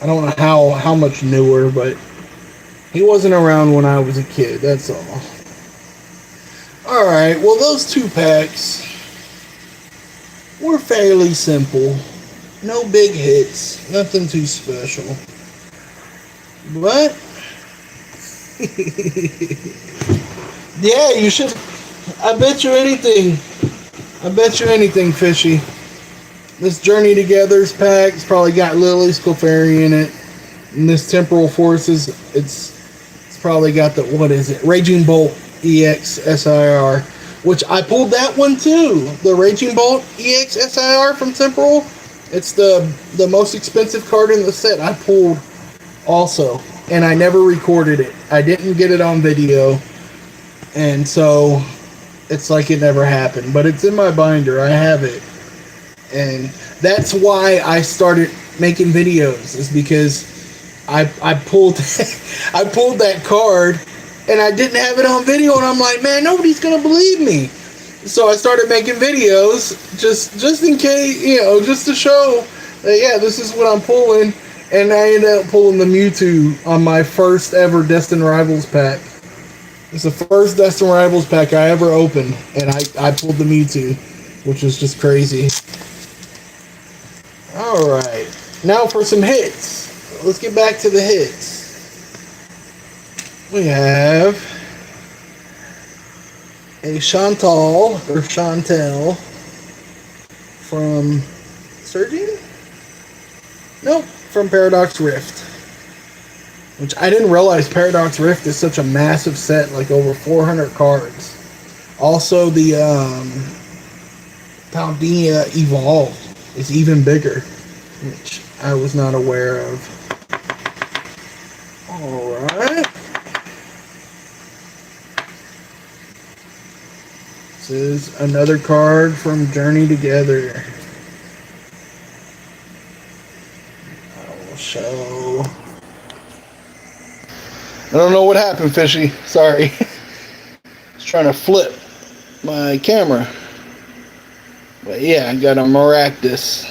I don't know how much newer, but he wasn't around when I was a kid. That's all. Alright, well those two packs were fairly simple. No big hits. Nothing too special. But yeah, you should. I bet you anything, Fishy. This Journey Together's pack's probably got Lily's Clefairy in it. And this Temporal Forces, it's probably got the, what is it? Raging Bolt EX SIR. Which I pulled that one too. The Raging Bolt EX SIR from Temporal. It's the most expensive card in the set I pulled also. and I never recorded it. I didn't get it on video, and so it's like it never happened. But it's in my binder. I have it, and that's why I started making videos. Is because I pulled I pulled that card, and I didn't have it on video, and I'm like, man, nobody's gonna believe me. So I started making videos just in case, just to show that, yeah, this is what I'm pulling. And I ended up pulling the Mewtwo on my first ever Destined Rivals pack. It's the first Destined Rivals pack I ever opened, and I pulled the Mewtwo, which was just crazy. Alright, now for some hits. Let's get back to the hits. We have a Chantal from Surging? Nope, from Paradox Rift. Which I didn't realize Paradox Rift is such a massive set, like over 400 cards. Also, the Paldea Evolve is even bigger, which I was not aware of. Alright. This is another card from Journey Together. I will show. I don't know what happened, Fishy. Sorry. I was trying to flip my camera. But yeah, I got a Maractus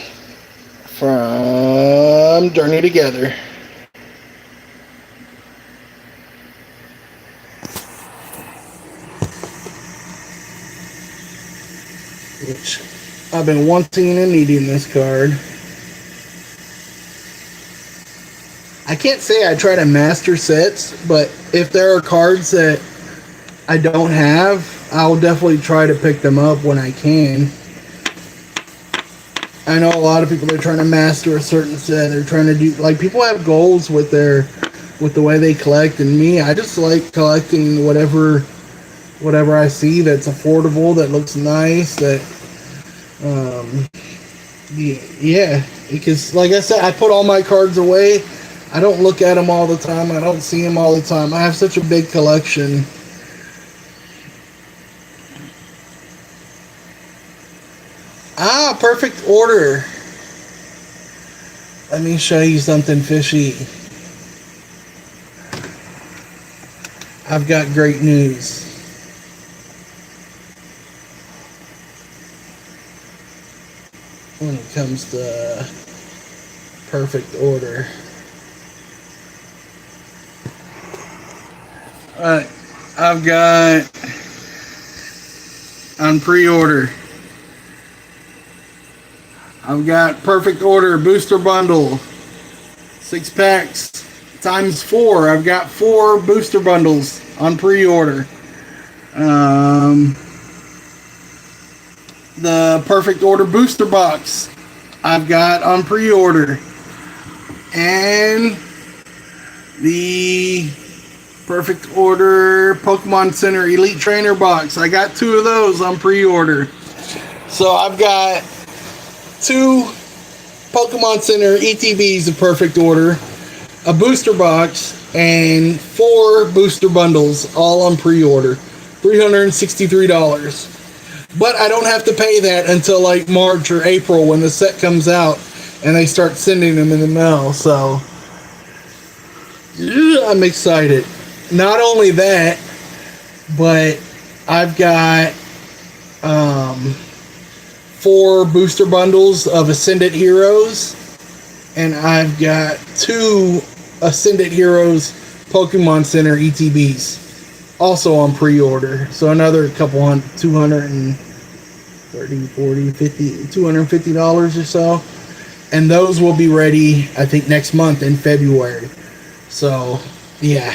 from Journey Together. Which I've been wanting and needing this card. I can't say I try to master sets, but if there are cards that I don't have, I'll definitely try to pick them up when I can. I know a lot of people are trying to master a certain set. They're trying to do, like, people have goals with the way they collect, and me, I just like collecting whatever I see that's affordable, that looks nice, that yeah, because like I said, I put all my cards away. I don't look at them all the time. I don't see them all the time. I have such a big collection. Perfect order. Let me show you something, Fishy. I've got great news. When it comes to perfect order. Alright, I've got on pre-order. I've got perfect order booster bundle, 6 packs times 4. I've got 4 booster bundles on pre-order. The perfect order booster box I've got on pre-order, and the perfect order Pokemon Center Elite Trainer box. I got 2 of those on pre-order. So I've got 2 Pokemon Center ETBs of perfect order, a booster box, and 4 booster bundles, all on pre-order. $363. But I don't have to pay that until like March or April when the set comes out and they start sending them in the mail. So yeah, I'm excited. Not only that, but I've got 4 booster bundles of Ascended Heroes, and I've got 2 Ascended Heroes Pokemon Center ETBs also on pre-order. So another couple $250 or so, and those will be ready I think next month in February. So yeah,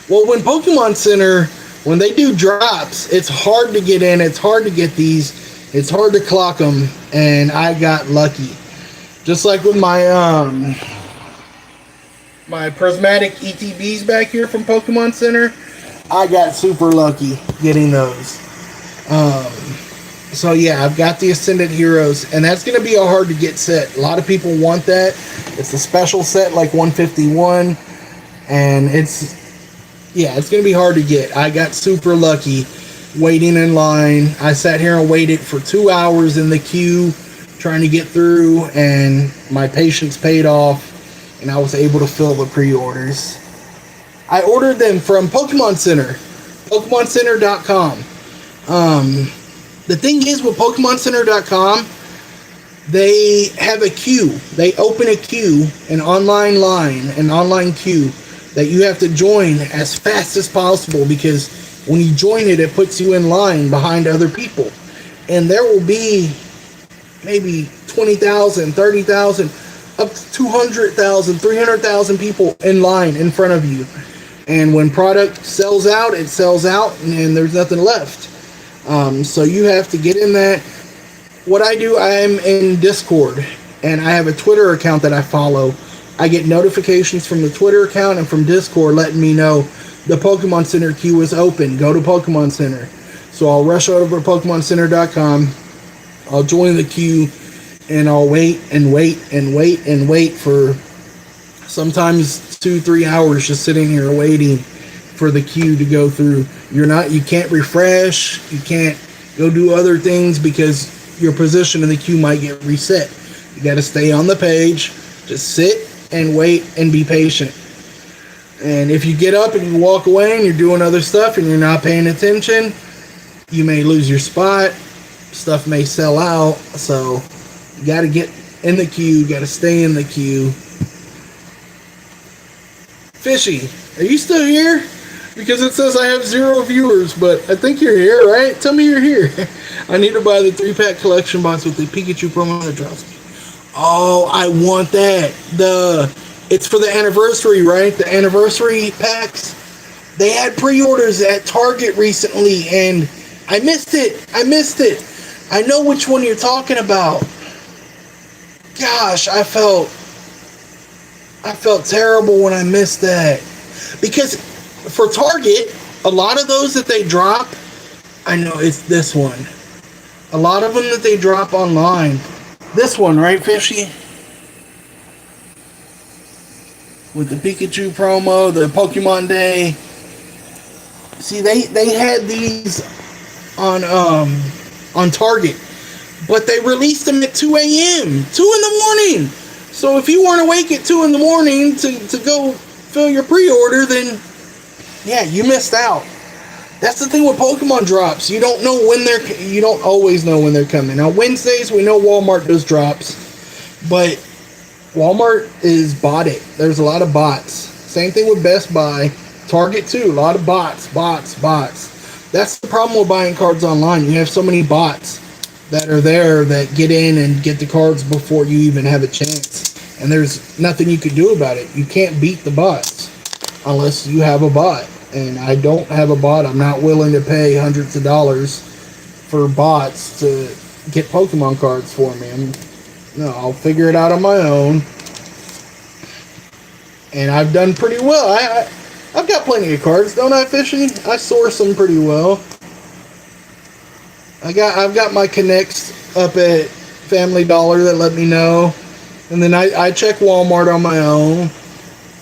well, when Pokemon Center, when they do drops, it's hard to get in, it's hard to get these, it's hard to clock them, and I got lucky. Just like with my my prismatic ETBs back here from Pokemon Center, I got super lucky getting those. So yeah, I've got the Ascended Heroes, and that's going to be a hard to get set. A lot of people want that. It's a special set, like 151. And it's going to be hard to get. I got super lucky waiting in line. I sat here and waited for 2 hours in the queue trying to get through, and my patience paid off, and I was able to fill the pre-orders. I ordered them from Pokemon Center, PokemonCenter.com. The thing is with PokemonCenter.com, they have a queue. They open a queue, an online queue that you have to join as fast as possible, because when you join it, it puts you in line behind other people. And there will be maybe 20,000, 30,000, up to 200,000, 300,000 people in line in front of you. And when product sells out, it sells out, and there's nothing left. So you have to get in that. What I do, I'm in Discord, and I have a Twitter account that I follow. I get notifications from the Twitter account and from Discord letting me know the Pokemon Center queue is open. Go to Pokemon Center. So I'll rush over to PokemonCenter.com. I'll join the queue, and I'll wait for sometimes 2-3 hours just sitting here waiting for the queue to go through. You can't refresh, you can't go do other things because your position in the queue might get reset. You got to stay on the page, just sit and wait and be patient. And if you get up and you walk away and you're doing other stuff and you're not paying attention, you may lose your spot. Stuff may sell out. So you got to get in the queue, you got to stay in the queue. Fishy, are you still here? Because it says I have 0 viewers, but I think you're here, right? Tell me you're here. I need to buy the 3-pack collection box with the Pikachu promo that drops. Oh, I want that. It's for the anniversary, right? The anniversary packs. They had pre-orders at Target recently, and I missed it. I know which one you're talking about. Gosh, I felt terrible when I missed that. Because for Target, a lot of those that they drop, I know it's this one. A lot of them that they drop online. This one, right, Fishy? With the Pikachu promo, the Pokemon Day. See, they had these on Target, but they released them at 2 a.m., 2 in the morning. So if you weren't awake at 2 in the morning to go fill your pre-order, then yeah, you missed out. That's the thing with Pokemon drops. You don't always know when they're coming. Now Wednesdays, we know Walmart does drops, but Walmart is botted. There's a lot of bots. Same thing with Best Buy, Target too. A lot of bots. That's the problem with buying cards online. You have so many bots that are there that get in and get the cards before you even have a chance. And there's nothing you can do about it. You can't beat the bots unless you have a bot. And I don't have a bot. I'm not willing to pay hundreds of dollars for bots to get Pokemon cards for me. I'll figure it out on my own. And I've done pretty well. I've got plenty of cards, don't I, Fishy? I source them pretty well. I've got my connects up at Family Dollar that let me know. And then I check Walmart on my own.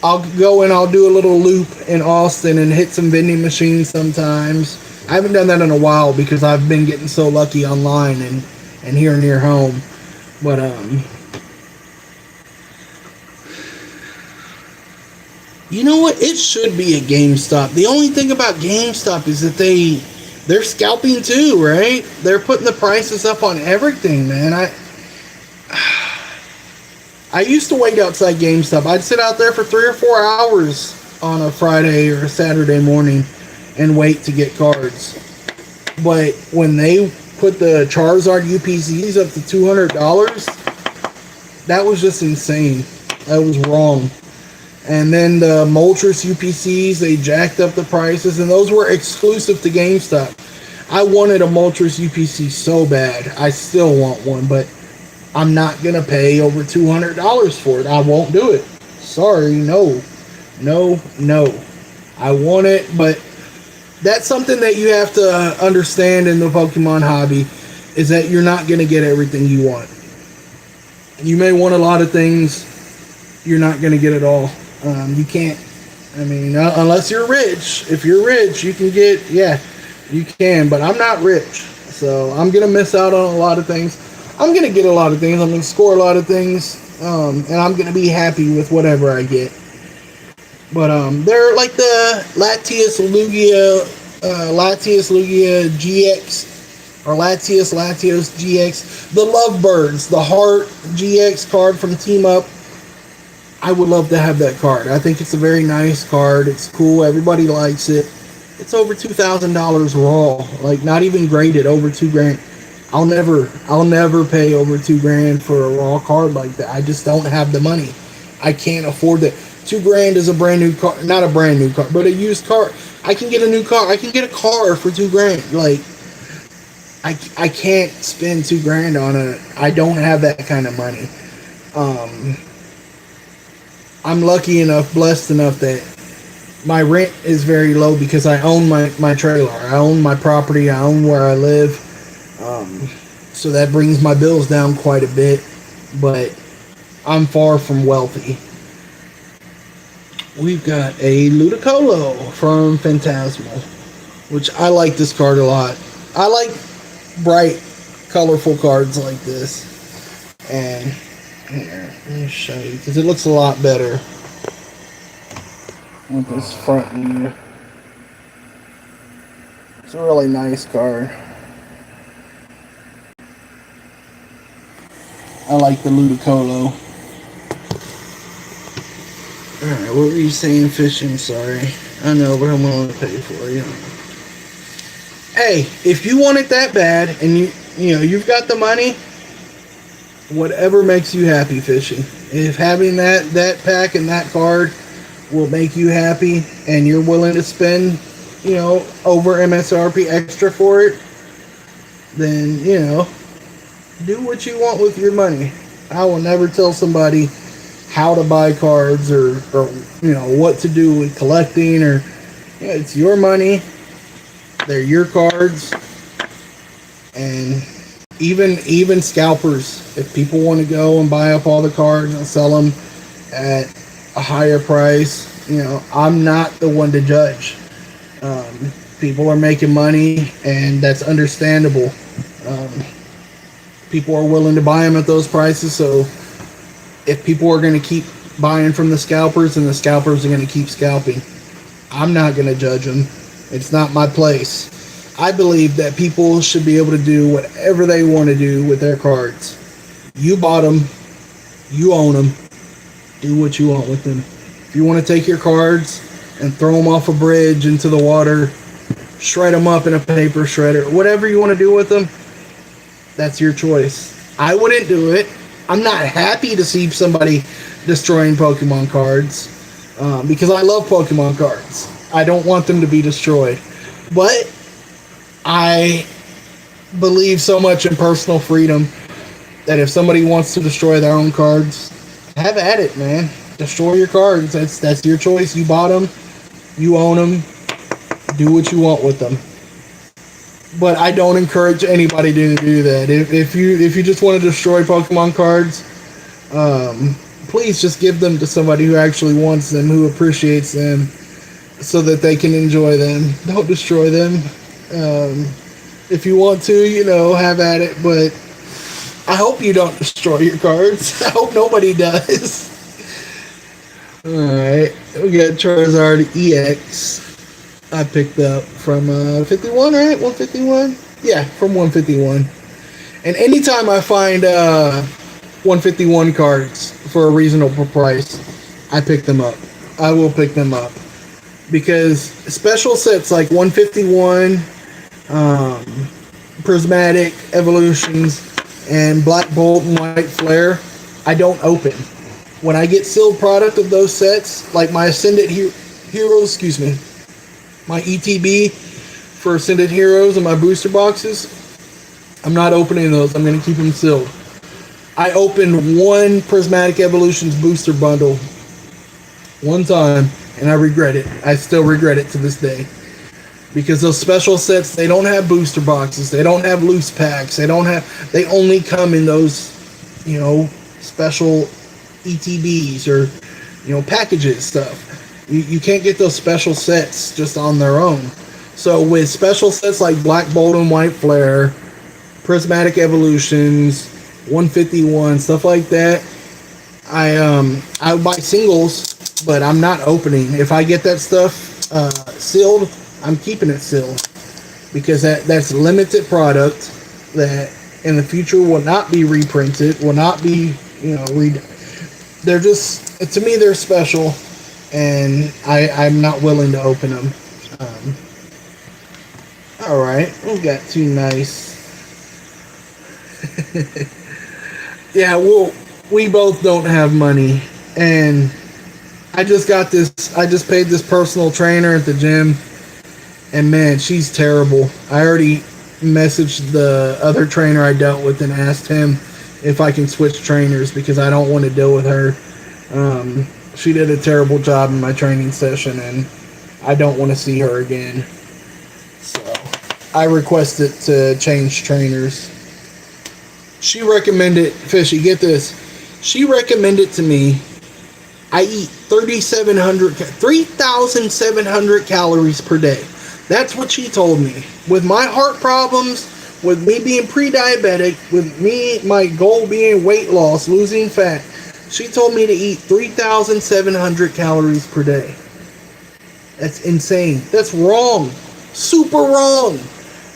I'll go and I'll do a little loop in Austin and hit some vending machines sometimes. I haven't done that in a while because I've been getting so lucky online and here near home. But you know what? It should be a GameStop. The only thing about GameStop is that they're scalping too, right? They're putting the prices up on everything, man. I used to wait outside GameStop. I'd sit out there for 3 or 4 hours on a Friday or a Saturday morning and wait to get cards. But when they put the Charizard UPCs up to $200, that was just insane. That was wrong. And then the Moltres UPCs, they jacked up the prices, and those were exclusive to GameStop. I wanted a Moltres UPC so bad. I still want one, but I'm not going to pay over $200 for it. I won't do it. Sorry, no. I want it, but that's something that you have to understand in the Pokemon hobby, is that you're not going to get everything you want. You may want a lot of things, you're not going to get it all. You can't I mean, unless you're rich. If you're rich, you can get, yeah, you can. But I'm not rich, so I'm gonna miss out on a lot of things. I'm gonna get a lot of things. I'm gonna score a lot of things, and I'm gonna be happy with whatever I get. But they're like the Latias Lugia GX or Latios GX, the Lovebirds, the Heart GX card from Team Up. I would love to have that card. I think it's a very nice card. It's cool. Everybody likes it. It's over $2,000 raw. Like not even graded. Over $2,000. I'll never pay over $2,000 for a raw card like that. I just don't have the money. I can't afford that. $2,000 is a brand new car, not a brand new car, but a used car. I can get a new car. I can get a car for $2,000. Like I can't spend $2,000 on a. I don't have that kind of money. I'm lucky enough, blessed enough that my rent is very low because I own my trailer. I own my property. I own where I live. So that brings my bills down quite a bit. But I'm far from wealthy. We've got a Ludicolo from Phantasmal, which I like this card a lot. I like bright, colorful cards like this. And here, let me show you, because it looks a lot better with this front view. It's a really nice card. I like the Ludicolo. Alright, what were you saying, Fishing? Sorry. I know, but I'm willing to pay for you. Hey, if you want it that bad, and you've got the money, whatever makes you happy, Fishing. If having that pack and that card will make you happy, and you're willing to spend, over MSRP extra for it, then, do what you want with your money. I will never tell somebody how to buy cards or what to do with collecting or it's your money. They're your cards. And even scalpers, if people want to go and buy up all the cards and sell them at a higher price, I'm not the one to judge. People are making money, and that's understandable. People are willing to buy them at those prices, so if people are going to keep buying from the scalpers, and the scalpers are going to keep scalping, I'm not going to judge them. It's not my place. I believe that people should be able to do whatever they want to do with their cards. You bought them. You own them. Do what you want with them. If you want to take your cards and throw them off a bridge into the water, shred them up in a paper shredder, whatever you want to do with them, that's your choice. I wouldn't do it. I'm not happy to see somebody destroying Pokemon cards because I love Pokemon cards. I don't want them to be destroyed. But I believe so much in personal freedom that if somebody wants to destroy their own cards, have at it, man. Destroy your cards. That's your choice. You bought them. You own them. Do what you want with them. But I don't encourage anybody to do that. If you just want to destroy Pokemon cards, please just give them to somebody who actually wants them, who appreciates them, so that they can enjoy them. Don't destroy them. If you want to, have at it. But I hope you don't destroy your cards. I hope nobody does. Alright, we got Charizard EX. I picked up from 51, right? 151? Yeah, from 151. And anytime I find 151 cards for a reasonable price, I pick them up. I will pick them up. Because special sets like 151, Prismatic Evolutions, and Black Bolt and White Flare, I don't open. When I get sealed product of those sets, like my Ascendant Heroes, my ETB for Ascended Heroes and my booster boxes, I'm not opening those. I'm going to keep them sealed. I opened one Prismatic Evolutions booster bundle one time, and I regret it. I still regret it to this day. Because those special sets, they don't have booster boxes. They don't have loose packs. They only come in those, special ETBs or, packages stuff. You can't get those special sets just on their own. So with special sets like Black Bolt and White Flare, Prismatic Evolutions, 151, stuff like that, I would buy singles, but I'm not opening. If I get that stuff sealed, I'm keeping it sealed, because that's limited product that in the future will not be reprinted, will not be, they're just, to me, they're special, and I'm not willing to open them. All right, we've got two nice. Yeah, we both don't have money, and I just paid this personal trainer at the gym, and man, she's terrible. I already messaged the other trainer I dealt with and asked him if I can switch trainers, because I don't want to deal with her. She did a terrible job in my training session, and I don't want to see her again. So I requested to change trainers. She recommended, Fishy, get this. She recommended to me I eat 3,700 calories per day. That's what she told me. With my heart problems, with me being pre-diabetic, with my goal being weight loss, losing fat, she told me to eat 3,700 calories per day. That's insane. That's wrong. Super wrong.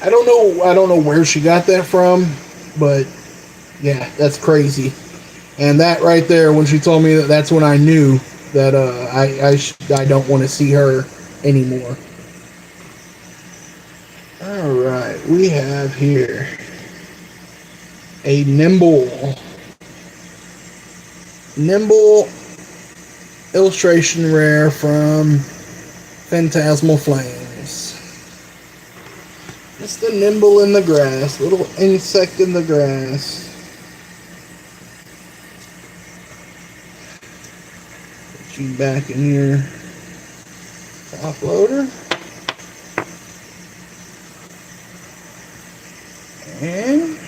I don't know where she got that from, but yeah, that's crazy. And that right there, when she told me that, that's when I knew that I don't want to see her anymore. All right, we have here a Nimble illustration rare from Phantasmal Flames. It's the Nimble in the grass, little insect in the grass. Put you back in your top loader. And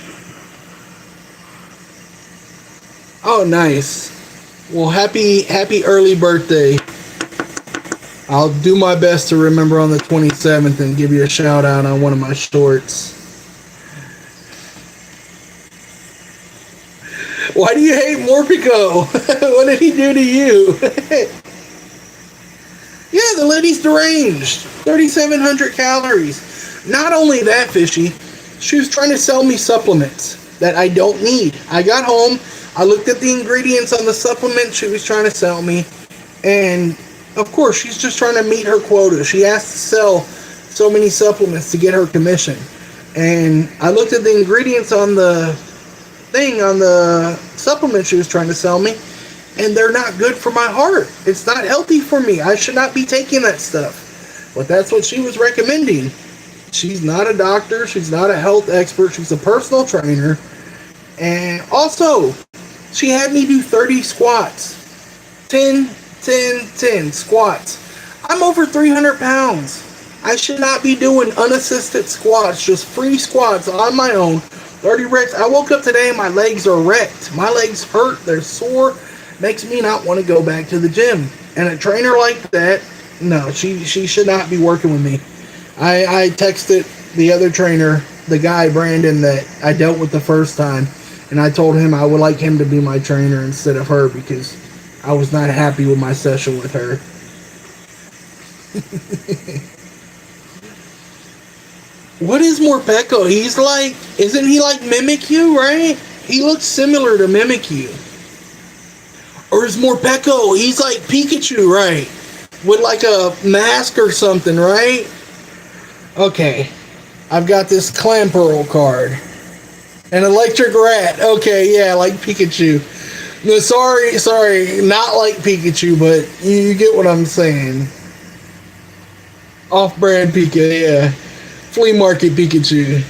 oh, nice. Well, happy early birthday. I'll do my best to remember on the 27th and give you a shout out on one of my shorts. Why do you hate Morpico? What did he do to you? Yeah, the lady's deranged. 3,700 calories. Not only that, Fishy, she was trying to sell me supplements that I don't need. I got home, I looked at the ingredients on the supplement she was trying to sell me, and of course, she's just trying to meet her quota. She has to sell so many supplements to get her commission. And I looked at the ingredients on the thing, on the supplement she was trying to sell me, and they're not good for my heart. It's not healthy for me. I should not be taking that stuff. But that's what she was recommending. She's not a doctor. She's not a health expert. She's a personal trainer. And also, she had me do 30 squats. 10 squats. I'm over 300 pounds. I should not be doing unassisted squats, just free squats on my own. 30 reps. I woke up today and my legs are wrecked. My legs hurt. They're sore. Makes me not want to go back to the gym. And a trainer like that, no, she should not be working with me. I texted the other trainer, the guy, Brandon, that I dealt with the first time, and I told him I would like him to be my trainer instead of her, because I was not happy with my session with her. What is Morpeko? He's like, isn't he like Mimikyu, right? He looks similar to Mimikyu. Or is Morpeko, he's like Pikachu, right? With like a mask or something, right? Okay. I've got this Clamperl card. An Electric Rat. Okay, yeah, like Pikachu. No, sorry, not like Pikachu, but you get what I'm saying. Off-brand Pika, yeah. Flea market Pikachu.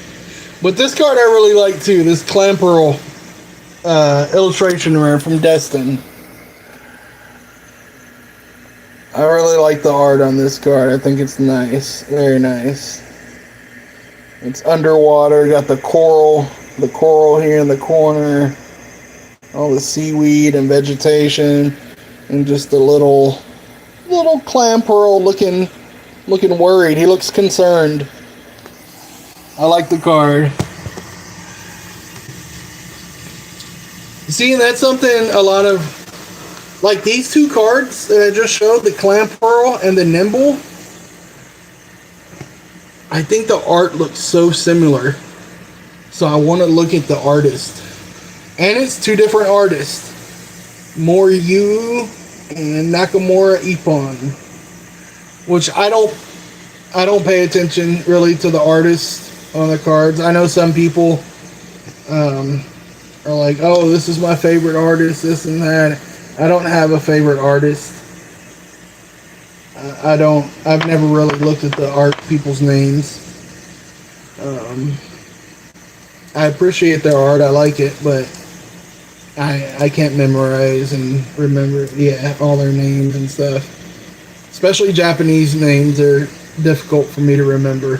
But this card I really like too. This Clamperl illustration rare from Destin. I really like the art on this card. I think it's nice. Very nice. It's underwater. Got the coral here in the corner. All the seaweed and vegetation. And just the little little clam pearl looking worried. He looks concerned. I like the card. See, that's something a lot of, like these two cards that I just showed, the Clam Pearl and the Nimble, I think the art looks so similar. So I want to look at the artist. And it's two different artists. Moryu and Nakamura Ippon. Which I don't pay attention really to the artists on the cards. I know some people are like, oh, this is my favorite artist, this and that. I don't have a favorite artist. I've never really looked at the art people's names. I appreciate their art, I like it, but I can't memorize and remember, all their names and stuff. Especially Japanese names are difficult for me to remember.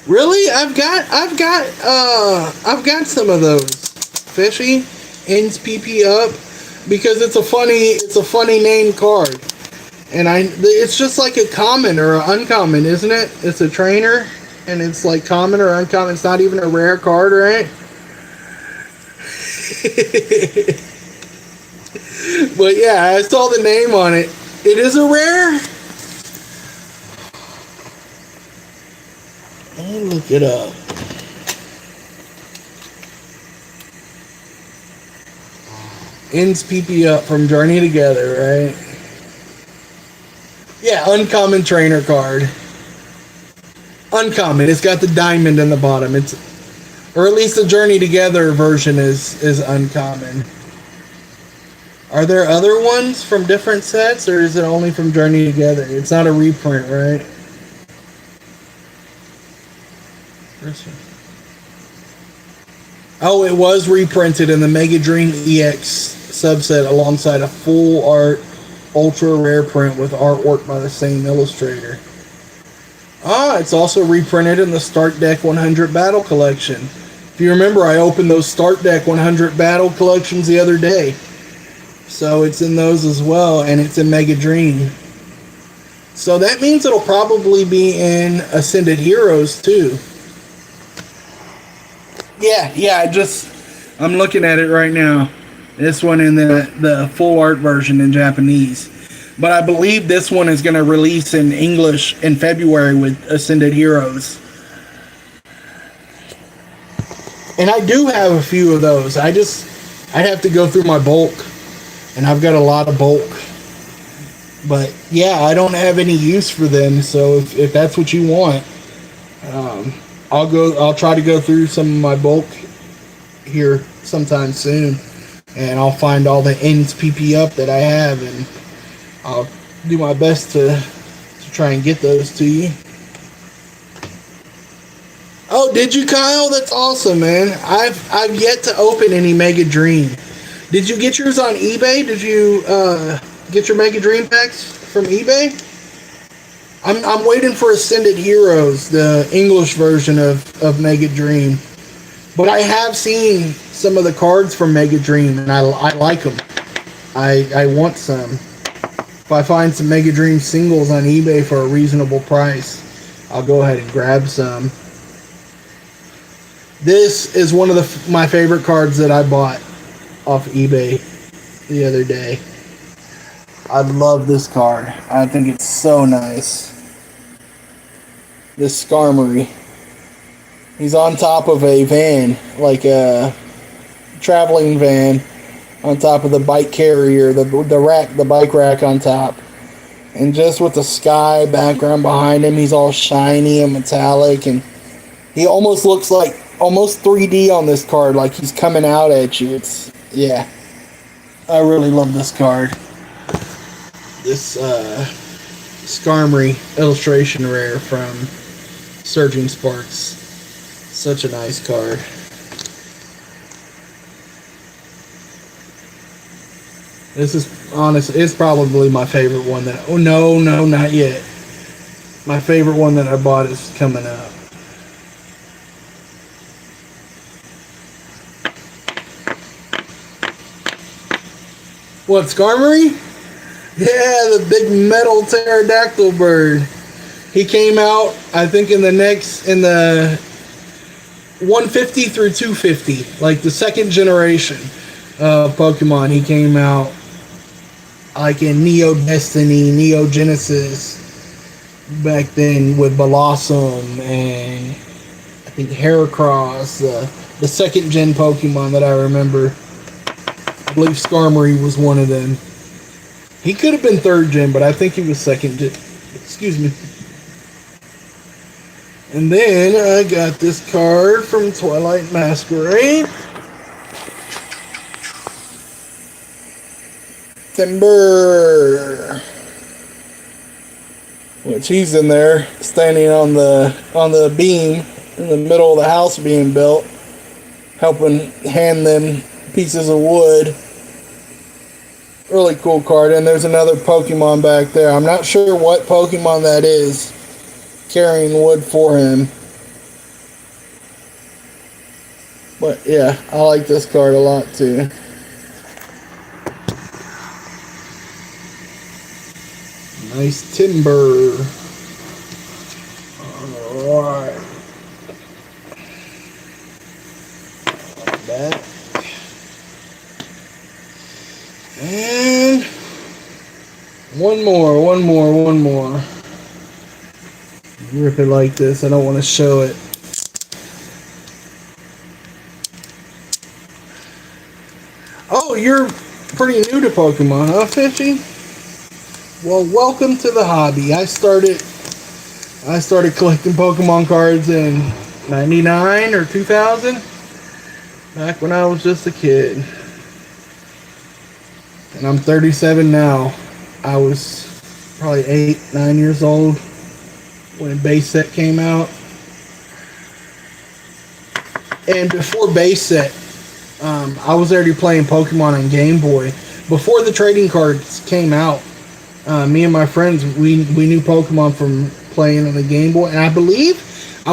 Really? I've got some of those. Fishy ends PP up because it's a funny name card. And it's just like a common or an uncommon, isn't it? It's a trainer and it's like common or uncommon. It's not even a rare card, right? But yeah, I saw the name on it. It is a rare. Let me look it up. Ends PP up from Journey Together, right? Yeah, uncommon trainer card. Uncommon. It's got the diamond in the bottom. Or at least the Journey Together version is uncommon. Are there other ones from different sets, or is it only from Journey Together? It's not a reprint, right? Oh, it was reprinted in the Mega Dream EX subset alongside a full art ultra rare print with artwork by the same illustrator. It's also reprinted in the Start Deck 100 Battle Collection. If you remember, I opened those Start Deck 100 Battle Collections the other day. So it's in those as well, and it's in Mega Dream. So that means it'll probably be in Ascended Heroes too. Yeah, I'm looking at it right now. This one in the full art version in Japanese. But I believe this one is going to release in English in February with Ascended Heroes. And I do have a few of those. I'd have to go through my bulk. And I've got a lot of bulk. But yeah, I don't have any use for them. So if that's what you want, I'll try to go through some of my bulk here sometime soon. And I'll find all the ends PP up that I have, and I'll do my best to try and get those to you. Oh, did you, Kyle? That's awesome, man. I've yet to open any Mega Dream. Did you get yours on eBay? Did you get your Mega Dream packs from eBay? I'm waiting for Ascended Heroes, the English version of Mega Dream. But I have seen some of the cards from Mega Dream, and I like them. I want some. If I find some Mega Dream singles on eBay for a reasonable price, I'll go ahead and grab some. This is one of my favorite cards that I bought off eBay the other day. I love this card. I think it's so nice. This Skarmory. He's on top of a van, like a traveling van, on top of the bike carrier, the bike rack on top. And just with the sky background behind him, he's all shiny and metallic, and he almost looks like almost 3D on this card, like he's coming out at you. I really love this card. This Skarmory illustration rare from Surging Sparks. Such a nice card. This is honestly, it's probably my favorite one that. Oh no, not yet. My favorite one that I bought is coming up. What, Skarmory? Yeah, the big metal pterodactyl bird. He came out, I think, in the 150 through 250, like the second generation of Pokemon. He came out like in Neo Destiny, Neo Genesis back then with Blossom and I think Heracross, the second gen Pokemon that I remember. I believe Skarmory was one of them. He could have been third gen, but I think he was second gen. Excuse me. And then I got this card from Twilight Masquerade. Timber. Which he's in there, standing on the beam in the middle of the house being built, helping hand them pieces of wood. Really cool card. And there's another Pokemon back there. I'm not sure what Pokemon that is carrying wood for him. But yeah, I like this card a lot too. Nice timber. Alright. That. And one more. Rip it like this. I don't want to show it. Oh, you're pretty new to Pokemon, huh, Fishy? Well, welcome to the hobby. I started collecting Pokemon cards in 99 or 2000, back when I was just a kid. And I'm 37 now. I was probably 8, 9 years old when base set came out. And before base set, I was already playing Pokemon on Game Boy. Before the trading cards came out, me and my friends, we knew Pokemon from playing on the Game Boy. And I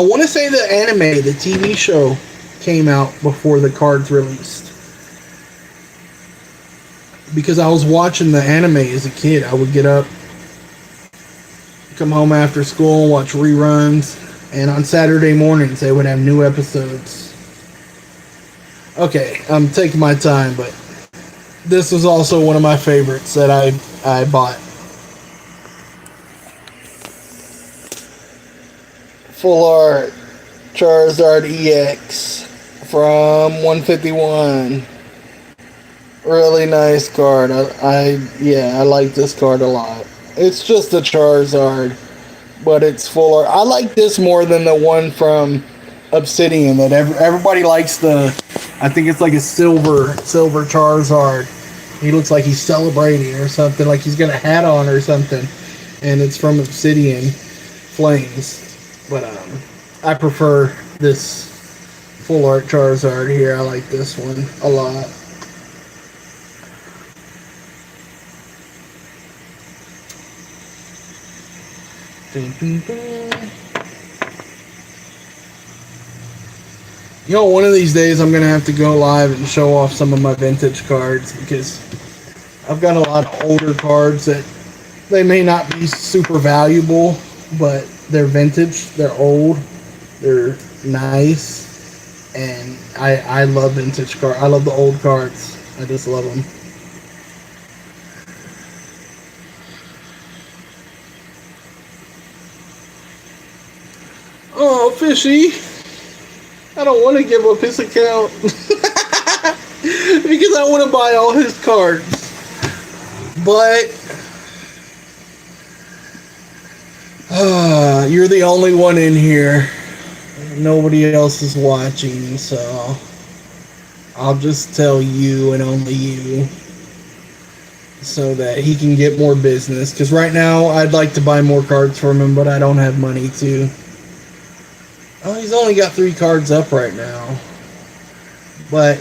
want to say the anime, the TV show, came out before the cards released. Because I was watching the anime as a kid. I would get up, come home after school, watch reruns, and on Saturday mornings they would have new episodes. Okay, I'm taking my time, but this was also one of my favorites that I bought. Full art Charizard EX from 151. Really nice card. I like this card a lot. It's just a Charizard, but it's full art. I like this more than the one from Obsidian that everybody likes. I think it's like a silver Charizard. He looks like he's celebrating or something, like he's got a hat on or something, and it's from Obsidian Flames. But I prefer this full art Charizard here. I like this one a lot. You know, one of these days I'm going to have to go live and show off some of my vintage cards, because I've got a lot of older cards that they may not be super valuable, but they're vintage, they're old, they're nice, and I love vintage cards. I love the old cards. I just love them. Oh, Fishy. I don't want to give up his account. Because I want to buy all his cards. But you're the only one in here. Nobody else is watching, so I'll just tell you and only you, so that he can get more business. Because right now I'd like to buy more cards from him, but I don't have money to. Oh, he's only got 3 cards up right now. But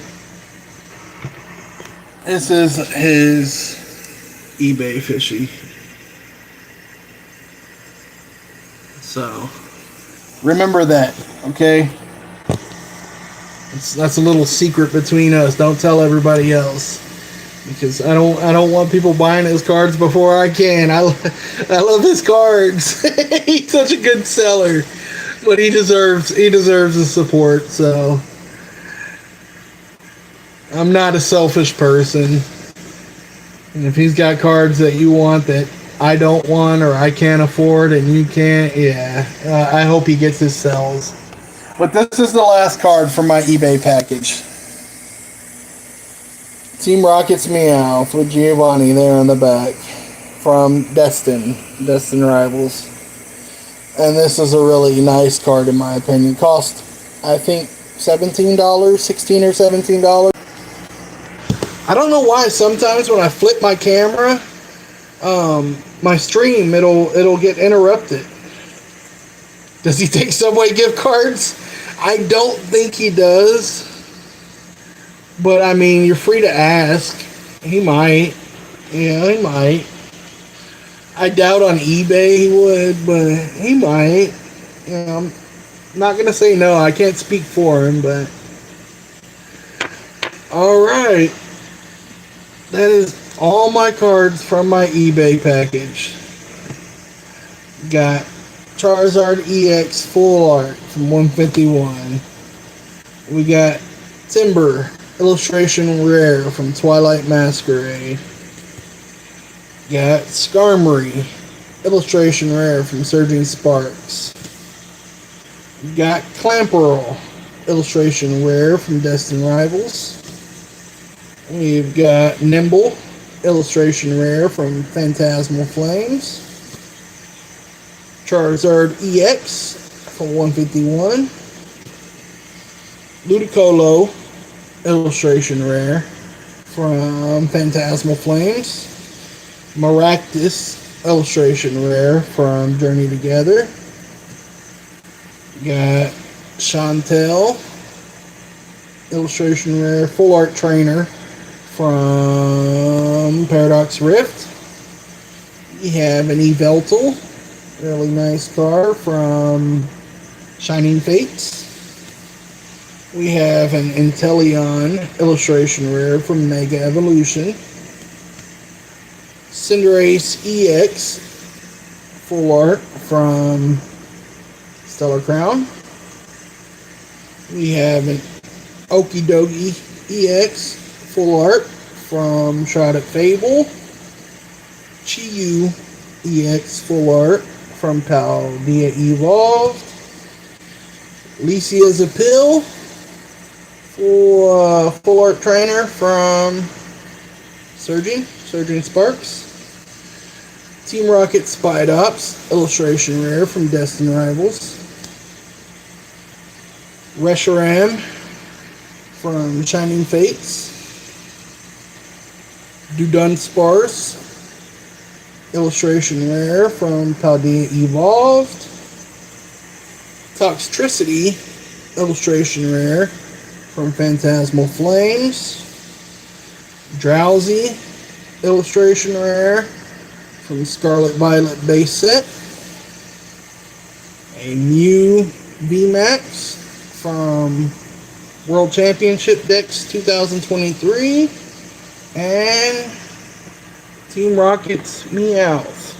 this is his eBay, Fishy. So remember that, okay? That's a little secret between us. Don't tell everybody else. because I don't want people buying his cards before I can. I love his cards. He's such a good seller, but he deserves the support. So I'm not a selfish person, and if he's got cards that you want that I don't want or I can't afford and you can't, I hope he gets his sells. But this is the last card from my eBay package. Team Rocket's Meowth with Giovanni there on the back from Destin Rivals. And this is a really nice card in my opinion. Cost, I think, $17, $16 or $17. I don't know why sometimes when I flip my camera, my stream, it'll get interrupted. Does he take Subway gift cards? I don't think he does. But, I mean, you're free to ask. He might. Yeah, he might. I doubt on eBay he would, but he might. You know, I'm not going to say no. I can't speak for him, but... Alright. That is all my cards from my eBay package. Got Charizard EX Full Art from 151. We got Timber Illustration Rare from Twilight Masquerade. Got Skarmory Illustration Rare from Surging Sparks. Got Clamperl Illustration Rare from Destin Rivals. We've got Nimble Illustration Rare from Phantasmal Flames. Charizard EX from 151. Ludicolo Illustration Rare from Phantasmal Flames. Maractus Illustration Rare from Journey Together. Got Chantel Illustration Rare Full Art Trainer from Paradox Rift. We have an Yveltal, really nice card from Shining Fates. We have an Inteleon Illustration Rare from Mega Evolution. Cinderace EX Full Art from Stellar Crown. We have an Okidogi EX Full Art from Shrouded Fable. Chiyu EX Full Art from Paldea Evolved. Lisia's Appeal for Full Art Trainer from Surging Sparks. Team Rocket Spidops Illustration Rare from Destin Rivals. Reshiram from Shining Fates. Dudunsparce Illustration Rare from Paldea Evolved. Toxtricity Illustration Rare from Phantasmal Flames. Drowsy Illustration Rare from Scarlet Violet base set. A Mew VMAX from World Championship Decks 2023. And Team Rocket's Meowth.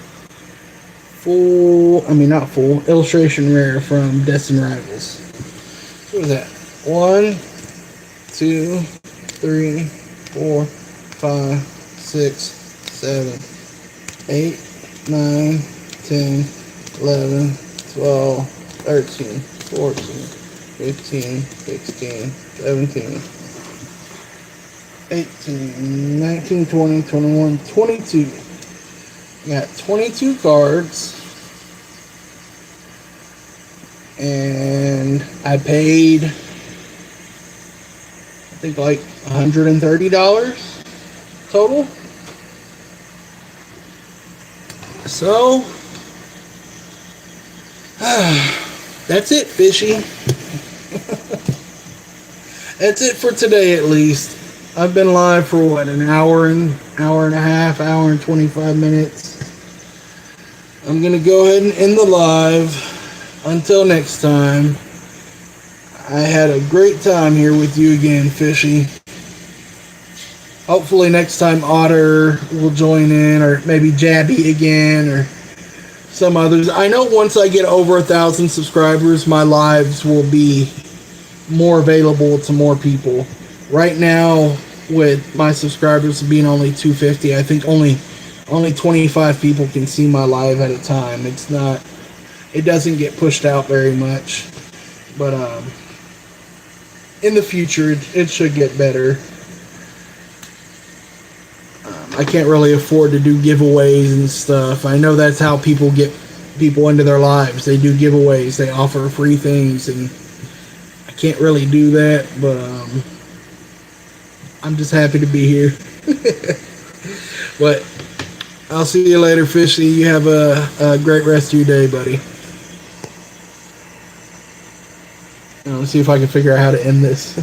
Not full, Illustration Rare from Destin Rivals. What was that? 1, 2, 3, 4, 5, 6, 7, 8, 9, 10, 11, 12, 13, 14, 15, 16, 17, 18, 19, 20, 21, 22. Got 22 cards. And I paid, I think, like $130 total. So, that's it, fishy. That's it for today, at least. I've been live for what, an hour and a half, hour and 25 minutes. I'm gonna go ahead and end the live. Until next time, I had a great time here with you again, fishy. hopefully next time Otter will join in, or maybe Jabby again, or some others. I know once I get over 1,000 subscribers, my lives will be more available to more people. Right now, with my subscribers being only 250, I think only 25 people can see my live at a time. It doesn't get pushed out very much, but in the future it should get better. I can't really afford to do giveaways and stuff. I know that's how people get people into their lives. They do giveaways. They offer free things, and I can't really do that, but I'm just happy to be here. But I'll see you later, Fishy. You have a great rest of your day, buddy. Let's see if I can figure out how to end this.